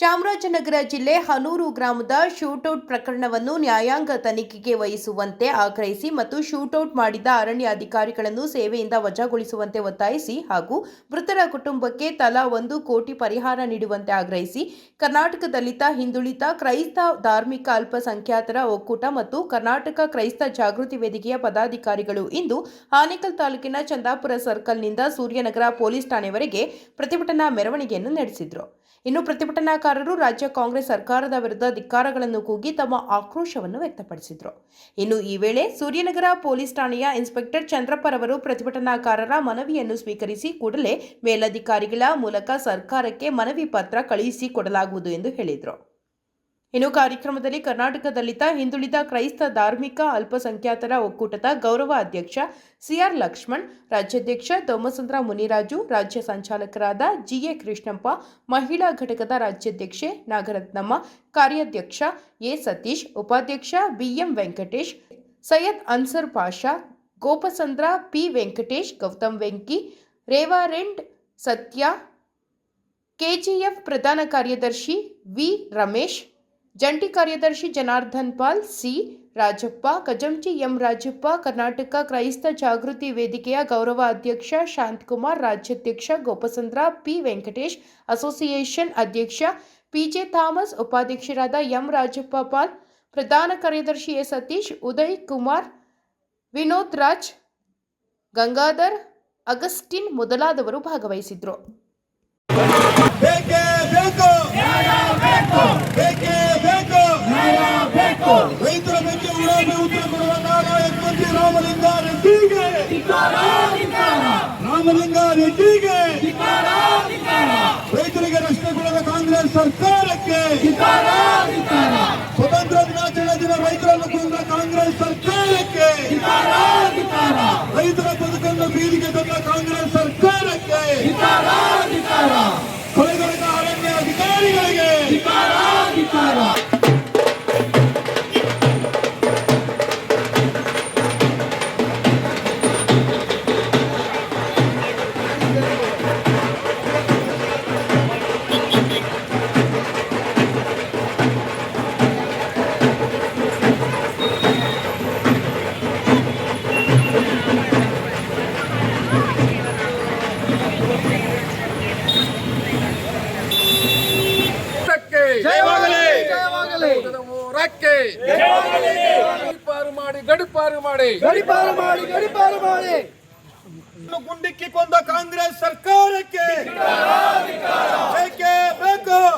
ಚಾಮರಾಜನಗರ ಜಿಲ್ಲೆ ಹನೂರು ಗ್ರಾಮದ ಶೂಟೌಟ್ ಪ್ರಕರಣವನ್ನು ನ್ಯಾಯಾಂಗ ತನಿಖೆಗೆ ವಹಿಸುವಂತೆ ಆಗ್ರಹಿಸಿ ಮತ್ತು ಶೂಟೌಟ್ ಮಾಡಿದ ಅರಣ್ಯ ಅಧಿಕಾರಿಗಳನ್ನು ಸೇವೆಯಿಂದ ವಜಾಗೊಳಿಸುವಂತೆ ಒತ್ತಾಯಿಸಿ ಹಾಗೂ ಮೃತರ ಕುಟುಂಬಕ್ಕೆ ತಲಾ 1 ಕೋಟಿ ಪರಿಹಾರ ನೀಡುವಂತೆ ಆಗ್ರಹಿಸಿ ಕರ್ನಾಟಕ ದಲಿತ ಹಿಂದುಳಿದ ಕ್ರೈಸ್ತ ಧಾರ್ಮಿಕ ಅಲ್ಪಸಂಖ್ಯಾತರ ಒಕ್ಕೂಟ ಮತ್ತು ಕರ್ನಾಟಕ ಕ್ರೈಸ್ತ ಜಾಗೃತಿ ವೇದಿಕೆಯ ಪದಾಧಿಕಾರಿಗಳು ಇಂದು ಆನೇಕಲ್ ತಾಲೂಕಿನ ಚಂದಾಪುರ ಸರ್ಕಲ್ನಿಂದ ಸೂರ್ಯನಗರ ಪೊಲೀಸ್ ಠಾಣೆವರೆಗೆ ಪ್ರತಿಭಟನಾ ಮೆರವಣಿಗೆಯನ್ನು ನಡೆಸಿದರು. ಇನ್ನು ಪ್ರತಿಭಟನಾಕಾರರು ರಾಜ್ಯ ಕಾಂಗ್ರೆಸ್ ಸರ್ಕಾರದ ವಿರುದ್ಧ ಧಿಕ್ಕಾರಗಳನ್ನು ಕೂಗಿ ತಮ್ಮ ಆಕ್ರೋಶವನ್ನು ವ್ಯಕ್ತಪಡಿಸಿದರು. ಇನ್ನು ಈ ವೇಳೆ ಸೂರ್ಯನಗರ ಪೊಲೀಸ್ ಠಾಣೆಯ ಇನ್ಸ್ಪೆಕ್ಟರ್ ಚಂದ್ರಪ್ಪರವರು ಪ್ರತಿಭಟನಾಕಾರರ ಮನವಿಯನ್ನು ಸ್ವೀಕರಿಸಿ ಕೂಡಲೇ ಮೇಲಧಿಕಾರಿಗಳ ಮೂಲಕ ಸರ್ಕಾರಕ್ಕೆ ಮನವಿ ಪತ್ರ ಕಳುಹಿಸಿಕೊಡಲಾಗುವುದು ಎಂದು ಹೇಳಿದರು. ಇನ್ನು ಕಾರ್ಯಕ್ರಮದಲ್ಲಿ ಕರ್ನಾಟಕ ದಲಿತ ಹಿಂದುಳಿದ ಕ್ರೈಸ್ತ ಧಾರ್ಮಿಕ ಅಲ್ಪಸಂಖ್ಯಾತರ ಒಕ್ಕೂಟದ ಗೌರವ ಅಧ್ಯಕ್ಷ ಸಿಆರ್ ಲಕ್ಷ್ಮಣ್, ರಾಜ್ಯಾಧ್ಯಕ್ಷ ದೊಮ್ಮಸಂದ್ರ ಮುನಿರಾಜು, ರಾಜ್ಯ ಸಂಚಾಲಕರಾದ ಜಿಎ ಕೃಷ್ಣಪ್ಪ, ಮಹಿಳಾ ಘಟಕದ ರಾಜ್ಯಾಧ್ಯಕ್ಷೆ ನಾಗರತ್ನಮ್ಮ, ಕಾರ್ಯಾಧ್ಯಕ್ಷ ಎ ಸತೀಶ್, ಉಪಾಧ್ಯಕ್ಷ BM Venkatesh, Syed Ansar Pasha, Gopasandra P Venkatesh, Gautam Venki, reverend Satya, KGF ಪ್ರಧಾನ ಕಾರ್ಯದರ್ಶಿ ವಿ ರಮೇಶ್, ಜಂಟಿ ಕಾರ್ಯದರ್ಶಿ ಜನಾರ್ದನ್ ಪಾಲ್, ಸಿ ರಾಜಪ್ಪ, ಕಜಂಚಿ ಎಂ ರಾಜಪ್ಪ, ಕರ್ನಾಟಕ ಕ್ರೈಸ್ತ ಜಾಗೃತಿ ವೇದಿಕೆಯ ಗೌರವ ಅಧ್ಯಕ್ಷ ಶಾಂತಕುಮಾರ್, ರಾಜ್ಯಾಧ್ಯಕ್ಷ ಗೋಪಸಂದ್ರ ಪಿ ವೆಂಕಟೇಶ್, ಅಸೋಸಿಯೇಷನ್ ಅಧ್ಯಕ್ಷ ಪಿಜೆ ಥಾಮಸ್, ಉಪಾಧ್ಯಕ್ಷರಾದ ಎಂ ರಾಜಪ್ಪ ಪಾಲ್, ಪ್ರಧಾನ ಕಾರ್ಯದರ್ಶಿ ಎ ಸತೀಶ್, ಉದಯ್ ಕುಮಾರ್, ವಿನೋದ್ ರಾಜ್, ಗಂಗಾಧರ್, ಅಗಸ್ಟಿನ್ ಮೊದಲಾದವರು ಭಾಗವಹಿಸಿದ್ರು. ರೈತರ ಬಗ್ಗೆ ಉಡಾಫೆ ಉತ್ತರ ಕೊಡುವ ನಾರಾಯಣ ಮಂತ್ರಿ ರಾಮಲಿಂಗಾರೆಡ್ಡಿಗೆ ರೈತರಿಗೆ ರಕ್ಷಣೆ ಕೊಡದ ಕಾಂಗ್ರೆಸ್ ಸರ್ಕಾರಕ್ಕೆ ಸ್ವತಂತ್ರ ದಿನಾಚರಣೆ ದಿನ ರೈತರನ್ನು ಕೊಂದ ಕಾಂಗ್ರೆಸ್ ಸರ್ಕಾರಕ್ಕೆ ರೈತರ ಬದುಕನ್ನು ಬೀದಿಗೆ ತಂದ ಕಾಂಗ್ರೆಸ್ ಸರ್ಕಾರಕ್ಕೆ ಕೊಲೆಗಡಕ ಅರಣ್ಯ ಅಧಿಕಾರಿಗಳಿಗೆ ಗಡಿಪಾರು ಮಾಡಿ ಗುಂಡಿಕ್ಕಿ ಕೊಂದ ಕಾಂಗ್ರೆಸ್ ಸರ್ಕಾರಕ್ಕೆ ಬೇಕೇ ಬೇಕು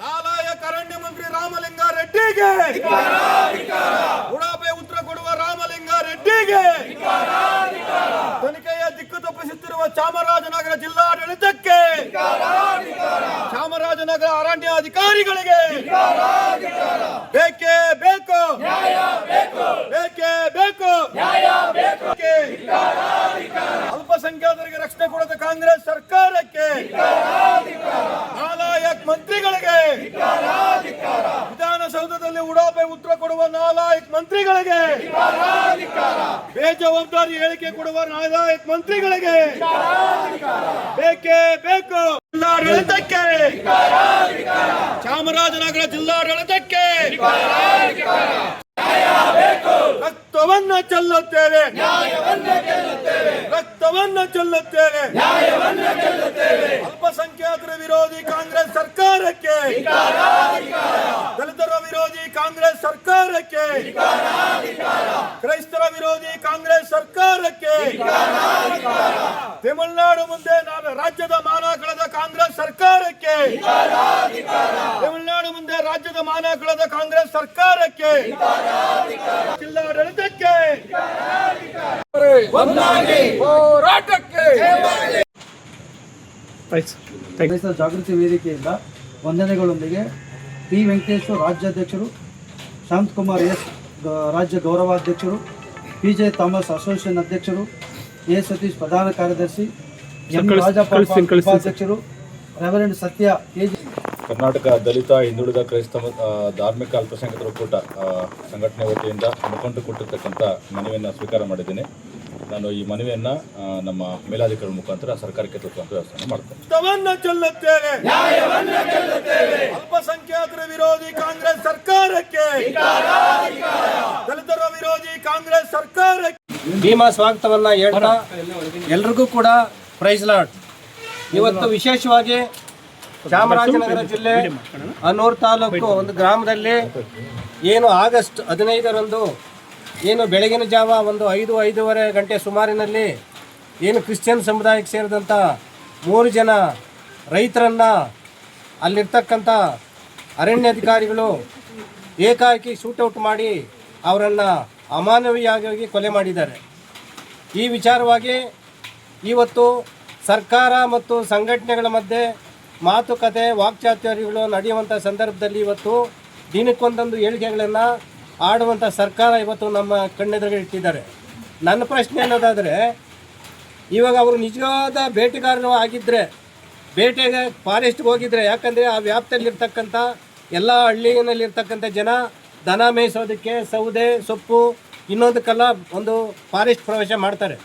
ನಾಲಾಯಕ ಅರಣ್ಯ ಮಂತ್ರಿ ರಾಮಲಿಂಗಾರೆಡ್ಡಿಗೆ ಉಡಾಫೆ ಉತ್ತರ ಕೊಡುವ ರಾಮಲಿಂಗಾರೆಡ್ಡಿಗೆ ತನಿಖೆಯ ದಿಕ್ಕು ತಪ್ಪಿಸುತ್ತಿರುವ ಚಾಮರಾಜನಗರ ಜಿಲ್ಲಾಡಳಿತಕ್ಕೆ ಚಾಮರಾಜನಗರ ಅರಣ್ಯ ಅಧಿಕಾರಿಗಳಿಗೆ ಬೇಕೇ ಬೇಕು ಅಲ್ಪಸಂಖ್ಯಾತರಿಗೆ ರಕ್ಷಣೆ ಕೊಡದ ಕಾಂಗ್ರೆಸ್ ಸರ್ಕಾರಕ್ಕೆ ನಾಲಾಯಕ್ ಮಂತ್ರಿಗಳಿಗೆ ವಿಧಾನಸೌಧದಲ್ಲಿ ಉಡಾಫೆ ಉತ್ತರ ಕೊಡುವ ನಾಲಾಯಕ್ ಮಂತ್ರಿಗಳಿಗೆ ಬೇಜವಾಬ್ದಾರಿ ಹೇಳಿಕೆ ಕೊಡುವ ನಾಲಾಯಕ್ ಮಂತ್ರಿಗಳಿಗೆ ಬೇಕೇ ಬೇಕು. ಜಿಲ್ಲಾಡಳಿತಕ್ಕೆ ಚಾಮರಾಜನಗರ ಜಿಲ್ಲಾಡಳಿತಕ್ಕೆ ರಕ್ತವನ್ನ ಚೆಲ್ಲುತ್ತೇವೆ ಅಲ್ಪಸಂಖ್ಯಾತರ ವಿರೋಧಿ ಕಾಂಗ್ರೆಸ್ ಸರ್ಕಾರಕ್ಕೆ ದಲಿತರ ವಿರೋಧಿ ಕಾಂಗ್ರೆಸ್ ಸರ್ಕಾರಕ್ಕೆ ಕ್ರೈಸ್ತರ ವಿರೋಧಿ ಕಾಂಗ್ರೆಸ್ ಸರ್ಕಾರಕ್ಕೆ ತಮಿಳುನಾಡು ಮುಂದೆ ರಾಜ್ಯದ ಮಾನ ಕಳೆದ ಕಾಂಗ್ರೆಸ್ ಸರ್ಕಾರಕ್ಕೆ ಸರ್ಕಾರಕ್ಕೆ ಜಿಲ್ಲಾಡಳಿತಕ್ಕೆ ಹೋರಾಟಕ್ಕೆ ಜಾಗೃತಿ ವೇದಿಕೆಯಿಂದ ವಂದನೆಗಳೊಂದಿಗೆ ಪಿ ವೆಂಕಟೇಶ್ವರ ರಾಜ್ಯಾಧ್ಯಕ್ಷರು, ಶಾಂತಕುಮಾರ್ ಎಸ್ ರಾಜ್ಯ ಗೌರವಾಧ್ಯಕ್ಷರು, ಪಿಜೆ ಥಾಮಸ್ ಅಸೋಸಿಯೇಷನ್ ಅಧ್ಯಕ್ಷರು, ಎ ಸತೀಶ್ ಪ್ರಧಾನ ಕಾರ್ಯದರ್ಶಿ, ಎಂ ರಾಜಪ್ಪ ಉಪಾಧ್ಯಕ್ಷರು, ರೆವರೆಂಡ್ ಸತ್ಯ ಕೆಜಿ. ಕರ್ನಾಟಕ ದಲಿತ ಹಿಂದುಳಿದ ಕ್ರೈಸ್ತ ಧಾರ್ಮಿಕ ಅಲ್ಪಸಂಖ್ಯಾತರ ಒಕ್ಕೂಟ ಸಂಘಟನೆ ವತಿಯಿಂದ ಮುಖಂಡರು ಕೊಟ್ಟಿರ್ತಕ್ಕಂಥ ಮನವಿಯನ್ನು ಸ್ವೀಕಾರ ಮಾಡಿದ್ದೀನಿ. ನಾನು ಈ ಮನವಿಯನ್ನು ನಮ್ಮ ಮೇಲಾಧಿಕಾರಿ ಮುಖಾಂತರ ಸರ್ಕಾರಕ್ಕೆ ತಲುಪುವಂಥ ವ್ಯವಸ್ಥೆ ಮಾಡ್ತೇನೆ. ಅಲ್ಪಸಂಖ್ಯಾತರ ವಿರೋಧಿ ಕಾಂಗ್ರೆಸ್ ಸರ್ಕಾರಕ್ಕೆ, ದಲಿತರ ವಿರೋಧಿ ಕಾಂಗ್ರೆಸ್ ಸರ್ಕಾರಕ್ಕೆ ಭೀಮಾ ಸ್ವಾಗತವನ್ನು ಹೇಳ್ತಾ ಎಲ್ರಿಗೂ ಕೂಡ ಪ್ರೈಸ್ ಲಾರ್ಡ್. ಇವತ್ತು ವಿಶೇಷವಾಗಿ ಚಾಮರಾಜನಗರ ಜಿಲ್ಲೆ ಹನೂರು ತಾಲೂಕು ಒಂದು ಗ್ರಾಮದಲ್ಲಿ ಏನು ಆಗಸ್ಟ್ 15ರಂದು ಏನು ಬೆಳಗಿನ ಜಾವ ಒಂದು 5-5:30 ಗಂಟೆ ಸುಮಾರಿನಲ್ಲಿ ಏನು ಕ್ರಿಶ್ಚಿಯನ್ ಸಮುದಾಯಕ್ಕೆ ಸೇರಿದಂಥ 3 ಜನ ರೈತರನ್ನು ಅಲ್ಲಿರ್ತಕ್ಕಂಥ ಅರಣ್ಯಾಧಿಕಾರಿಗಳು ಏಕಾಏಕಿ ಶೂಟೌಟ್ ಮಾಡಿ ಅವರನ್ನು ಅಮಾನವೀಯವಾಗಿ ಕೊಲೆ ಮಾಡಿದ್ದಾರೆ. ಈ ವಿಚಾರವಾಗಿ ಇವತ್ತು ಸರ್ಕಾರ ಮತ್ತು ಸಂಘಟನೆಗಳ ಮಧ್ಯೆ ಮಾತುಕತೆ ವಾಕ್ಚಾತುರ್ಯಗಳು ನಡೆಯುವಂಥ ಸಂದರ್ಭದಲ್ಲಿ ಇವತ್ತು ದಿನಕ್ಕೊಂದೊಂದು ಹೇಳಿಕೆಗಳನ್ನು ಆಡುವಂಥ ಸರ್ಕಾರ ಇವತ್ತು ನಮ್ಮ ಕಣ್ಣೆದುರಿಗೆ ಇಟ್ಟಿದ್ದಾರೆ. ನನ್ನ ಪ್ರಶ್ನೆ ಅನ್ನೋದಾದರೆ, ಇವಾಗ ಅವರು ನಿಜವಾದ ಬೇಟೆಗಾರರು ಆಗಿದ್ದರೆ ಬೇಟೆಗೆ ಫಾರೆಸ್ಟ್ಗೆ ಹೋಗಿದ್ರೆ, ಯಾಕಂದರೆ ಆ ವ್ಯಾಪ್ತಿಯಲ್ಲಿರ್ತಕ್ಕಂಥ ಎಲ್ಲ ಹಳ್ಳಿನಲ್ಲಿರ್ತಕ್ಕಂಥ ಜನ ದನ ಮೇಯಿಸೋದಕ್ಕೆ ಸೌದೆ ಸೊಪ್ಪು ಇನ್ನೊಂದಕ್ಕೆಲ್ಲ ಒಂದು ಫಾರೆಸ್ಟ್ ಪ್ರವೇಶ ಮಾಡ್ತಾರೆ.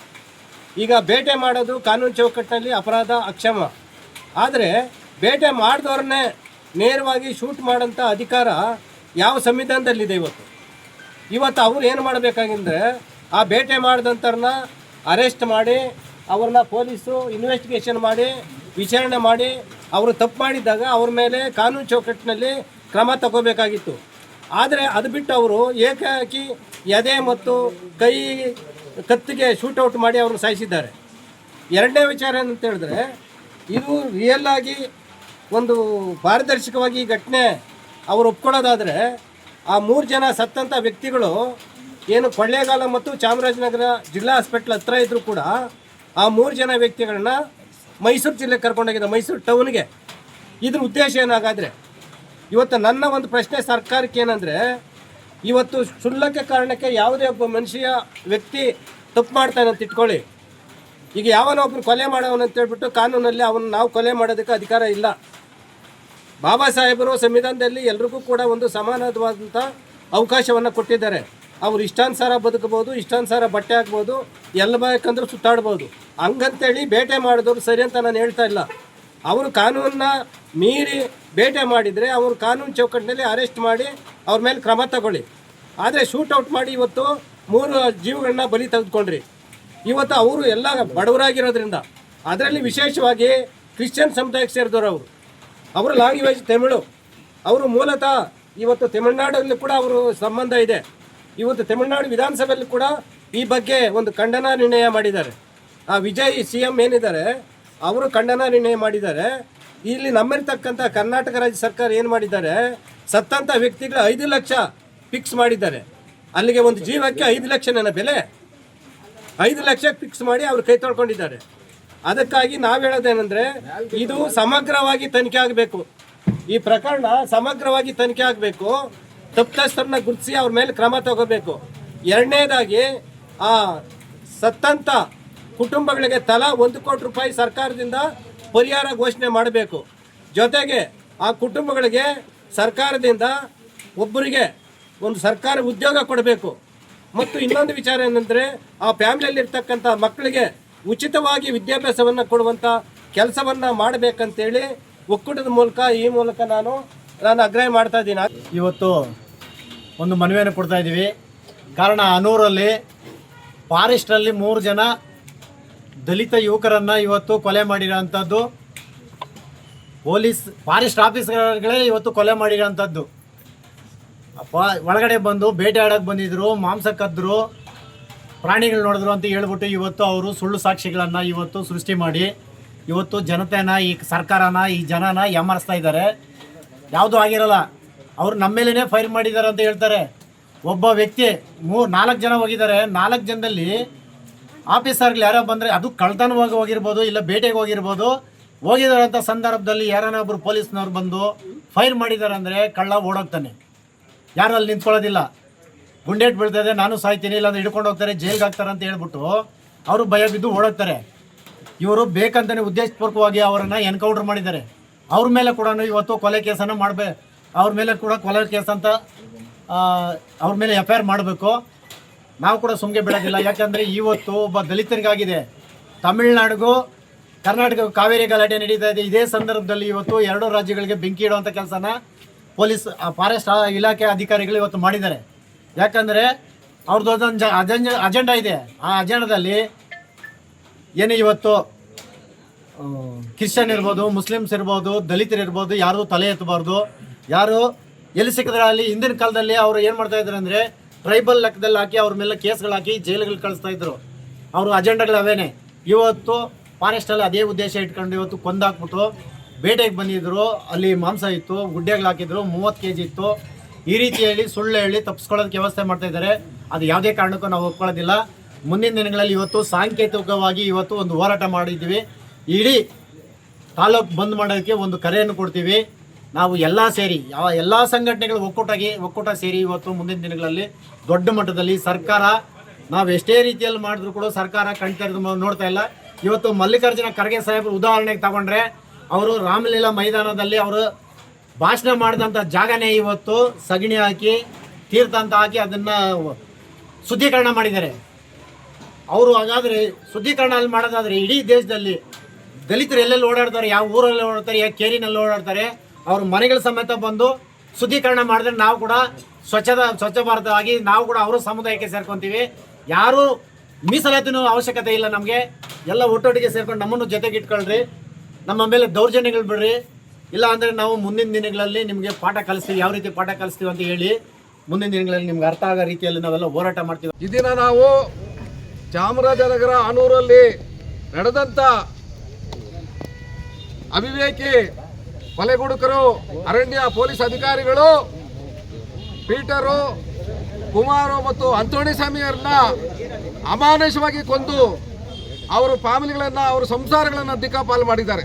ಈಗ ಬೇಟೆ ಮಾಡೋದು ಕಾನೂನು ಚೌಕಟ್ಟಿನಲ್ಲಿ ಅಪರಾಧ ಅಕ್ಷಮ. ಆದರೆ ಬೇಟೆ ಮಾಡಿದವ್ರನ್ನೇ ನೇರವಾಗಿ ಶೂಟ್ ಮಾಡೋಂಥ ಅಧಿಕಾರ ಯಾವ ಸಂವಿಧಾನದಲ್ಲಿದೆ? ಇವತ್ತು ಅವ್ರು ಏನು ಮಾಡಬೇಕಾಗಿಂದರೆ ಆ ಬೇಟೆ ಮಾಡಿದಂಥವ್ರನ್ನ ಅರೆಸ್ಟ್ ಮಾಡಿ ಅವ್ರನ್ನ ಪೊಲೀಸು ಇನ್ವೆಸ್ಟಿಗೇಷನ್ ಮಾಡಿ ವಿಚಾರಣೆ ಮಾಡಿ ಅವರು ತಪ್ಪು ಮಾಡಿದ್ದಾಗ ಅವ್ರ ಮೇಲೆ ಕಾನೂನು ಚೌಕಟ್ಟಿನಲ್ಲಿ ಕ್ರಮ ತಗೋಬೇಕಾಗಿತ್ತು. ಆದರೆ ಅದು ಬಿಟ್ಟು ಅವರು ಏಕಾಏಕಿ ಎದೆ ಮತ್ತು ಕೈ ಕತ್ತಿಗೆ ಶೂಟೌಟ್ ಮಾಡಿ ಅವ್ರನ್ನ ಸಾಯಿಸಿದ್ದಾರೆ. ಎರಡನೇ ವಿಚಾರ ಏನಂತ ಹೇಳಿದ್ರೆ, ಇದು ರಿಯಲ್ ಆಗಿ ಒಂದು ಪಾರದರ್ಶಕವಾಗಿ ಈ ಘಟನೆ ಅವರು ಒಪ್ಕೊಳ್ಳೋದಾದರೆ, ಆ 3 ಜನ ಸತ್ತಂಥ ವ್ಯಕ್ತಿಗಳು ಏನು ಕೊಳ್ಳೇಗಾಲ ಮತ್ತು ಚಾಮರಾಜನಗರ ಜಿಲ್ಲಾ ಹಾಸ್ಪಿಟ್ಲ್ ಹತ್ರ ಇದ್ದರೂ ಕೂಡ ಆ 3 ಜನ ವ್ಯಕ್ತಿಗಳನ್ನ ಮೈಸೂರು ಜಿಲ್ಲೆಗೆ ಕರ್ಕೊಂಡೋಗಿದ್ದ, ಮೈಸೂರು ಟೌನ್ಗೆ. ಇದ್ರ ಉದ್ದೇಶ ಏನಾಗಾದರೆ, ಇವತ್ತು ನನ್ನ ಒಂದು ಪ್ರಶ್ನೆ ಸರ್ಕಾರಕ್ಕೆ ಏನಂದರೆ, ಇವತ್ತು ಕ್ಷುಲ್ಲಕ ಕಾರಣಕ್ಕೆ ಯಾವುದೇ ಒಬ್ಬ ಮನುಷ್ಯ ವ್ಯಕ್ತಿ ತಪ್ಪು ಮಾಡ್ತಾನೆ ಅಂತ ಇಟ್ಕೊಳ್ಳಿ. ಈಗ ಯಾವನೊಬ್ಬರು ಕೊಲೆ ಮಾಡೋವನಂತೇಳ್ಬಿಟ್ಟು ಕಾನೂನಲ್ಲಿ ಅವನು ನಾವು ಕೊಲೆ ಮಾಡೋದಕ್ಕೆ ಅಧಿಕಾರ ಇಲ್ಲ. ಬಾಬಾ ಸಾಹೇಬರು ಸಂವಿಧಾನದಲ್ಲಿ ಎಲ್ರಿಗೂ ಕೂಡ ಒಂದು ಸಮಾನವಾದಂಥ ಅವಕಾಶವನ್ನು ಕೊಟ್ಟಿದ್ದಾರೆ. ಅವ್ರು ಇಷ್ಟಾನುಸಾರ ಬದುಕಬಹುದು, ಇಷ್ಟಾನುಸಾರ ಬಟ್ಟೆ ಹಾಕ್ಬೋದು, ಎಲ್ಲ ಬೇಕಂದ್ರೂ ಸುತ್ತಾಡ್ಬೋದು. ಹಂಗಂತೇಳಿ ಬೇಟೆ ಮಾಡಿದವರು ಸರಿ ಅಂತ ನಾನು ಹೇಳ್ತಾ ಇಲ್ಲ. ಅವರು ಕಾನೂನನ್ನ ಮೀರಿ ಬೇಟೆ ಮಾಡಿದರೆ ಅವರು ಕಾನೂನು ಚೌಕಟ್ಟಿನಲ್ಲಿ ಅರೆಸ್ಟ್ ಮಾಡಿ ಅವ್ರ ಮೇಲೆ ಕ್ರಮ ತಗೊಳ್ಳಿ. ಆದರೆ ಶೂಟೌಟ್ ಮಾಡಿ ಇವತ್ತು 3 ಜೀವಗಳನ್ನ ಬಲಿ ತೆಗೆದುಕೊಂಡ್ರಿ. ಇವತ್ತು ಅವರು ಎಲ್ಲ ಬಡವರಾಗಿರೋದ್ರಿಂದ, ಅದರಲ್ಲಿ ವಿಶೇಷವಾಗಿ ಕ್ರಿಶ್ಚಿಯನ್ ಸಮುದಾಯಕ್ಕೆ ಸೇರಿದವರು ಅವರು ಲ್ಯಾಂಗ್ವೇಜ್ ತಮಿಳು. ಅವರು ಮೂಲತಃ ಇವತ್ತು ತಮಿಳುನಾಡಲ್ಲಿ ಕೂಡ ಅವರು ಸಂಬಂಧ ಇದೆ. ಇವತ್ತು ತಮಿಳುನಾಡು ವಿಧಾನಸಭೆಯಲ್ಲಿ ಕೂಡ ಈ ಬಗ್ಗೆ ಒಂದು ಖಂಡನಾ ನಿರ್ಣಯ ಮಾಡಿದ್ದಾರೆ. ಆ ವಿಜಯ್ CM ಏನಿದ್ದಾರೆ ಅವರು ಖಂಡನಾ ನಿರ್ಣಯ ಮಾಡಿದ್ದಾರೆ. ಇಲ್ಲಿ ನಮ್ಮಿರ್ತಕ್ಕಂಥ ಕರ್ನಾಟಕ ರಾಜ್ಯ ಸರ್ಕಾರ ಏನು ಮಾಡಿದ್ದಾರೆ, ಸತ್ತಂಥ ವ್ಯಕ್ತಿಗಳು 5 ಲಕ್ಷ ಫಿಕ್ಸ್ ಮಾಡಿದ್ದಾರೆ. ಅಲ್ಲಿಗೆ ಒಂದು ಜೀವಕ್ಕೆ 5 ಲಕ್ಷನ ಬೆಲೆ, 5 ಲಕ್ಷ ಫಿಕ್ಸ್ ಮಾಡಿ ಅವರು ಕೈ ತೊಳ್ಕೊಂಡಿದ್ದಾರೆ. ಅದಕ್ಕಾಗಿ ನಾವು ಹೇಳೋದೇನೆಂದರೆ, ಇದು ಸಮಗ್ರವಾಗಿ ತನಿಖೆ ಆಗಬೇಕು. ಈ ಪ್ರಕರಣ ಸಮಗ್ರವಾಗಿ ತನಿಖೆ ಆಗಬೇಕು. ತಪ್ಪಿತಸ್ಥರನ್ನ ಗುರುತಿಸಿ ಅವ್ರ ಮೇಲೆ ಕ್ರಮ ತಗೋಬೇಕು. ಎರಡನೇದಾಗಿ ಆ ಸತ್ತಂಥ ಕುಟುಂಬಗಳಿಗೆ ತಲಾ 1 ಕೋಟಿ ರೂಪಾಯಿ ಸರ್ಕಾರದಿಂದ ಪರಿಹಾರ ಘೋಷಣೆ ಮಾಡಬೇಕು. ಜೊತೆಗೆ ಆ ಕುಟುಂಬಗಳಿಗೆ ಸರ್ಕಾರದಿಂದ ಒಬ್ಬರಿಗೆ ಒಂದು ಸರ್ಕಾರ ಉದ್ಯೋಗ ಕೊಡಬೇಕು. ಮತ್ತು ಇನ್ನೊಂದು ವಿಚಾರ ಏನಂದರೆ, ಆ ಫ್ಯಾಮಿಲಿಯಲ್ಲಿರ್ತಕ್ಕಂಥ ಮಕ್ಕಳಿಗೆ ಉಚಿತವಾಗಿ ವಿದ್ಯಾಭ್ಯಾಸವನ್ನು ಕೊಡುವಂಥ ಕೆಲಸವನ್ನು ಮಾಡಬೇಕಂತೇಳಿ ಒಕ್ಕೂಟದ ಮೂಲಕ ಈ ಮೂಲಕ ನಾನು ಆಗ್ರಹ ಮಾಡ್ತಾ ಇದ್ದೀನಿ. ಇವತ್ತು ಒಂದು ಮನವಿಯನ್ನು ಕೊಡ್ತಾ ಇದ್ದೀವಿ. ಕಾರಣ, ಹನೂರಲ್ಲಿ ಫಾರೆಸ್ಟ್ರಲ್ಲಿ 3 ಜನ ದಲಿತ ಯುವಕರನ್ನು ಇವತ್ತು ಕೊಲೆ ಮಾಡಿರೋಂಥದ್ದು. ಫಾರೆಸ್ಟ್ ಆಫೀಸರ್ಗಳೇ ಇವತ್ತು ಕೊಲೆ ಮಾಡಿರೋಂಥದ್ದು. ಒಳಗಡೆ ಬಂದು ಬೇಟೆ ಆಡೋಕ್ಕೆ ಬಂದಿದ್ರು, ಮಾಂಸ ಕದ್ರು, ಪ್ರಾಣಿಗಳು ನೋಡಿದ್ರು ಅಂತ ಹೇಳ್ಬಿಟ್ಟು ಇವತ್ತು ಅವರು ಸುಳ್ಳು ಸಾಕ್ಷಿಗಳನ್ನು ಇವತ್ತು ಸೃಷ್ಟಿ ಮಾಡಿ ಇವತ್ತು ಜನತೆನ, ಈ ಸರ್ಕಾರನ, ಈ ಜನನ ಯಾಮರಿಸ್ತಾ ಇದ್ದಾರೆ. ಯಾವುದೂ ಆಗಿರಲ್ಲ. ಅವರು ನಮ್ಮ ಮೇಲೇ ಫೈರ್ ಮಾಡಿದ್ದಾರೆ ಅಂತ ಹೇಳ್ತಾರೆ. ಒಬ್ಬ ವ್ಯಕ್ತಿ 4 ಜನ ಹೋಗಿದ್ದಾರೆ. 4 ಜನದಲ್ಲಿ ಆಫೀಸರ್ಗಳು ಯಾರೋ ಬಂದರೆ, ಅದು ಕಳ್ತನವಾಗಿ ಹೋಗಿರ್ಬೋದು, ಇಲ್ಲ ಬೇಟೆಗೆ ಹೋಗಿರ್ಬೋದು, ಹೋಗಿದಾರಂಥ ಸಂದರ್ಭದಲ್ಲಿ ಯಾರನ್ನ ಒಬ್ಬರು ಪೊಲೀಸ್ನವ್ರು ಬಂದು ಫೈರ್ ಮಾಡಿದ್ದಾರೆ ಅಂದರೆ ಕಳ್ಳ ಓಡೋಗ್ತಾನೆ. ಯಾರು ಅಲ್ಲಿ ನಿಂತ್ಕೊಳ್ಳೋದಿಲ್ಲ. ಗುಂಡೇಟ್ ಬೀಳ್ತದೆ, ನಾನು ಸಾಯ್ತೀನಿ, ಇಲ್ಲಾಂದ್ರೆ ಹಿಡ್ಕೊಂಡು ಹೋಗ್ತಾರೆ, ಜೈಲ್ಗೆ ಹಾಕ್ತಾರೆ ಅಂತ ಹೇಳ್ಬಿಟ್ಟು ಅವರು ಭಯ ಬಿದ್ದು ಓಡೋಗ್ತಾರೆ. ಇವರು ಬೇಕಂತಲೇ ಉದ್ದೇಶಪೂರ್ವಕವಾಗಿ ಅವರನ್ನು ಎನ್ಕೌಂಟರ್ ಮಾಡಿದ್ದಾರೆ. ಅವ್ರ ಮೇಲೆ ಕೂಡ ಇವತ್ತು ಕೊಲೆ ಕೇಸನ್ನು ಅವ್ರ ಮೇಲೆ ಕೂಡ ಕೊಲೆ ಕೇಸ್ ಅಂತ ಅವ್ರ ಮೇಲೆ FIR ಮಾಡಬೇಕು. ನಾವು ಕೂಡ ಸುಮ್ಗೆ ಬಿಡೋದಿಲ್ಲ. ಯಾಕಂದರೆ ಇವತ್ತು ಒಬ್ಬ ದಲಿತರಿಗಾಗಿದೆ, ತಮಿಳುನಾಡಿಗೂ ಕರ್ನಾಟಕ ಕಾವೇರಿ ಗಲಾಟೆ ನಡೀತಾ ಇದೆ. ಇದೇ ಸಂದರ್ಭದಲ್ಲಿ ಇವತ್ತು 2 ರಾಜ್ಯಗಳಿಗೆ ಬೆಂಕಿ ಇಡುವಂಥ ಕೆಲಸನ ಪೊಲೀಸ್ ಫಾರೆಸ್ಟ್ ಇಲಾಖೆ ಅಧಿಕಾರಿಗಳು ಇವತ್ತು ಮಾಡಿದ್ದಾರೆ. ಯಾಕಂದರೆ ಅವ್ರದ್ದೊಂದು ಅಜೆಂಡಾ ಇದೆ. ಆ ಅಜೆಂಡಾದಲ್ಲಿ ಏನು ಇವತ್ತು ಕ್ರಿಶ್ಚಿಯನ್ ಇರ್ಬೋದು, ಮುಸ್ಲಿಮ್ಸ್ ಇರ್ಬೋದು, ದಲಿತರು ಇರ್ಬೋದು, ಯಾರು ತಲೆ ಎತ್ತಬಾರ್ದು. ಯಾರು ಎಲ್ಲಿ ಸಿಕ್ಕಿದ್ರೆ ಅಲ್ಲಿ ಹಿಂದಿನ ಕಾಲದಲ್ಲಿ ಅವರು ಏನು ಮಾಡ್ತಾ ಇದ್ರು ಅಂದರೆ ಟ್ರೈಬಲ್ ಲೆಕ್ಕದಲ್ಲಿ ಹಾಕಿ ಅವ್ರ ಮೇಲೆ ಕೇಸ್ಗಳು ಹಾಕಿ ಜೈಲುಗಳು ಕಳಿಸ್ತಾ ಇದ್ರು. ಅವರು ಅಜೆಂಡಾಗಳು ಅವೇನೆ. ಇವತ್ತು ಫಾರೆಸ್ಟಲ್ಲಿ ಅದೇ ಉದ್ದೇಶ ಇಟ್ಕೊಂಡು ಇವತ್ತು ಕೊಂದಾಕ್ಬಿಟ್ಟು ಬೇಟೆಗೆ ಬಂದಿದ್ರು. ಅಲ್ಲಿ ಮಾಂಸ ಇತ್ತು, ಗುಡ್ಡೆಗಳು ಹಾಕಿದ್ರು, 30 kg ಇತ್ತು. ಈ ರೀತಿ ಹೇಳಿ ಸುಳ್ಳು ಹೇಳಿ ತಪ್ಪಿಸ್ಕೊಳ್ಳೋದಕ್ಕೆ ವ್ಯವಸ್ಥೆ ಮಾಡ್ತಾ ಇದ್ದಾರೆ. ಅದು ಯಾವುದೇ ಕಾರಣಕ್ಕೂ ನಾವು ಒಪ್ಕೊಳ್ಳೋದಿಲ್ಲ. ಮುಂದಿನ ದಿನಗಳಲ್ಲಿ ಇವತ್ತು ಸಾಂಕೇತಿಕವಾಗಿ ಇವತ್ತು ಒಂದು ಹೋರಾಟ ಮಾಡಿದ್ದೀವಿ. ಇಡೀ ತಾಲೂಕು ಬಂದ್ ಮಾಡೋದಕ್ಕೆ ಒಂದು ಕರೆಯನ್ನು ಕೊಡ್ತೀವಿ. ನಾವು ಎಲ್ಲ ಸೇರಿ ಎಲ್ಲ ಸಂಘಟನೆಗಳು ಒಕ್ಕೂಟ ಸೇರಿ ಇವತ್ತು ಮುಂದಿನ ದಿನಗಳಲ್ಲಿ ದೊಡ್ಡ ಮಟ್ಟದಲ್ಲಿ ಸರ್ಕಾರ ನಾವು ಎಷ್ಟೇ ರೀತಿಯಲ್ಲಿ ಮಾಡಿದ್ರು ಕೂಡ ಸರ್ಕಾರ ಕಣ್ತೆರೆದು ನೋಡ್ತಾ ಇಲ್ಲ. ಇವತ್ತು ಮಲ್ಲಿಕಾರ್ಜುನ ಖರ್ಗೆ ಸಾಹೇಬರು ಉದಾಹರಣೆಗೆ ತಗೊಂಡ್ರೆ ಅವರು ರಾಮಲೀಲಾ ಮೈದಾನದಲ್ಲಿ ಅವರು ಭಾಷಣ ಮಾಡಿದಂಥ ಜಾಗನೇ ಇವತ್ತು ಸಗಣಿ ಹಾಕಿ ತೀರ್ಥ ಅಂತ ಹಾಕಿ ಅದನ್ನು ಶುದ್ಧೀಕರಣ ಮಾಡಿದ್ದಾರೆ. ಅವರು ಹಾಗಾದರೆ ಶುದ್ಧೀಕರಣ ಅಲ್ಲಿ ಮಾಡೋದಾದರೆ ಇಡೀ ದೇಶದಲ್ಲಿ ದಲಿತರು ಎಲ್ಲೆಲ್ಲಿ ಓಡಾಡ್ತಾರೆ, ಯಾವ ಊರಲ್ಲಿ ಓಡಾಡ್ತಾರೆ, ಯಾವ ಕೇರಿನಲ್ಲಿ ಓಡಾಡ್ತಾರೆ, ಅವ್ರ ಮನೆಗಳ ಸಮೇತ ಬಂದು ಶುದ್ಧೀಕರಣ ಮಾಡಿದ್ರೆ ನಾವು ಕೂಡ ಸ್ವಚ್ಛ ಭಾರತ ಆಗಿ ನಾವು ಕೂಡ ಅವರು ಸಮುದಾಯಕ್ಕೆ ಸೇರ್ಕೊತೀವಿ. ಯಾರೂ ಮೀಸಲಾತಿನೂ ಅವಶ್ಯಕತೆ ಇಲ್ಲ ನಮಗೆ. ಎಲ್ಲ ಒಟ್ಟೊಟ್ಟಿಗೆ ಸೇರ್ಕೊಂಡು ನಮ್ಮನ್ನು ಜೊತೆಗೆ ಇಟ್ಕೊಳ್ರಿ. ನಮ್ಮ ಮೇಲೆ ದೌರ್ಜನ್ಯಗಳು ಬಿಡ್ರಿ. ಇಲ್ಲ ಅಂದರೆ ನಾವು ಮುಂದಿನ ದಿನಗಳಲ್ಲಿ ನಿಮಗೆ ಪಾಠ ಕಲಿಸ್ತೀವಿ. ಯಾವ ರೀತಿ ಪಾಠ ಕಲಿಸ್ತೀವಿ ಅಂತ ಹೇಳಿ ಮುಂದಿನ ದಿನಗಳಲ್ಲಿ ನಿಮ್ಗೆ ಅರ್ಥ ಆಗೋ ರೀತಿಯಲ್ಲಿ ನಾವೆಲ್ಲ ಹೋರಾಟ ಮಾಡ್ತೀವಿ. ಈ ದಿನ ನಾವು ಚಾಮರಾಜನಗರ ಆನೂರಲ್ಲಿ ನಡೆದಂಥ ಅವಿವೇಕಿ ಕೊಲೆಗಡುಕರು, ಅರಣ್ಯ ಪೊಲೀಸ್ ಅಧಿಕಾರಿಗಳು ಪೀಟರು, ಕುಮಾರು ಮತ್ತು ಅಂತೋಣಿ ಸ್ವಾಮಿಯರನ್ನ ಅಮಾನುಷವಾಗಿ ಕೊಂದು ಅವರ ಫ್ಯಾಮಿಲಿಗಳನ್ನು, ಅವರ ಸಂಸಾರಗಳನ್ನು ದಿಕ್ಕಾಪಾಲು ಮಾಡಿದ್ದಾರೆ.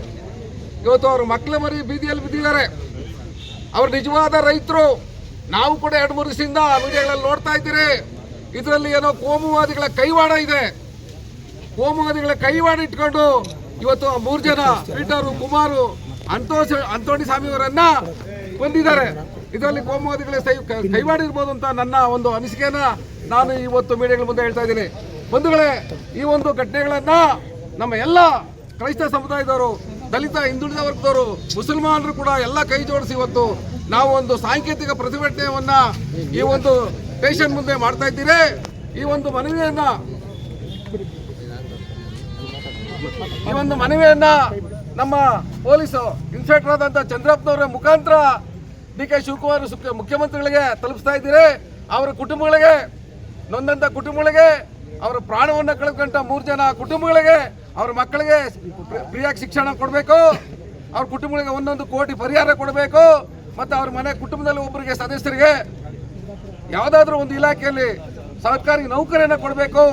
ಇವತ್ತು ಅವ್ರ ಮಕ್ಕಳ ಮರಿ ಬೀದಿಯಲ್ಲಿ ಬಿದ್ದಿದ್ದಾರೆ. ಅವ್ರು ನಿಜವಾದ ರೈತರು. ನಾವು ಕೂಡ 2-3 ದಿವಸದಿಂದ ಮೀಡಿಯಾಗಳಲ್ಲಿ ನೋಡ್ತಾ ಇದ್ದೀರಿ. ಇದರಲ್ಲಿ ಏನೋ ಕೋಮುವಾದಿಗಳ ಕೈವಾಡ ಇದೆ. ಕೋಮುವಾದಿಗಳ ಕೈವಾಡ ಇಟ್ಕೊಂಡು ಇವತ್ತು 3 ಜನ ಪೀಟರು, ಕುಮಾರು, ಅಂತೋಣಿ ಸ್ವಾಮಿಯವರನ್ನ ಕೊಂದಿದ್ದಾರೆ. ಇದರಲ್ಲಿ ಕೋಮುವಾದಿಗಳ ಕೈವಾಡ ಇರ್ಬೋದು ಅಂತ ನನ್ನ ಒಂದು ಅನಿಸಿಕೆಯನ್ನ ನಾನು ಇವತ್ತು ಮೀಡಿಯಾಗಳ ಮುಂದೆ ಹೇಳ್ತಾ ಇದ್ದೀನಿ. ಬಂಧುಗಳೇ, ಈ ಒಂದು ಘಟನೆಗಳನ್ನ ನಮ್ಮ ಎಲ್ಲ ಕ್ರೈಸ್ತ ಸಮುದಾಯದವರು, ದಲಿತ ಹಿಂದುಳಿದ ವರ್ಗದವರು, ಮುಸಲ್ಮಾನರು ಕೂಡ ಎಲ್ಲ ಕೈ ಜೋಡಿಸಿ ಇವತ್ತು ನಾವು ಒಂದು ಸಾಂಕೇತಿಕ ಪ್ರತಿಭಟನೆಯನ್ನ ಈ ಒಂದು ಸ್ಟೇಷನ್ ಮುಂದೆ ಮಾಡ್ತಾ ಇದ್ದೀರಿ. ಈ ಒಂದು ಮನವಿಯನ್ನ ನಮ್ಮ ಪೊಲೀಸ್ ಇನ್ಸ್ಪೆಕ್ಟರ್ ಆದಂತ ಚಂದ್ರಪ್ಪನವರ ಮುಖಾಂತರ DK ಶಿವಕುಮಾರ್ ಮುಖ್ಯಮಂತ್ರಿಗಳಿಗೆ ತಲುಪಿಸ್ತಾ ಇದ್ದೀರಿ. ಅವರ ಕುಟುಂಬಗಳಿಗೆ, ನೊಂದಂತ ಕುಟುಂಬಗಳಿಗೆ, ಅವರ ಪ್ರಾಣವನ್ನು ಕಳೆದುಕೊಂಡ 3 ಜನ ಕುಟುಂಬಗಳಿಗೆ, ಅವ್ರ ಮಕ್ಕಳಿಗೆ ಫ್ರೀಯಾಗಿ ಶಿಕ್ಷಣ ಕೊಡಬೇಕು. ಅವ್ರ ಕುಟುಂಬಗಳಿಗೆ 1 ಕೋಟಿ ಪರಿಹಾರ ಕೊಡಬೇಕು. ಮತ್ತು ಅವ್ರ ಮನೆ ಕುಟುಂಬದಲ್ಲಿ ಒಬ್ಬರಿಗೆ ಸದಸ್ಯರಿಗೆ ಯಾವುದಾದ್ರೂ ಒಂದು ಇಲಾಖೆಯಲ್ಲಿ ಸರ್ಕಾರಿ ನೌಕರಿಯನ್ನು ಕೊಡಬೇಕು.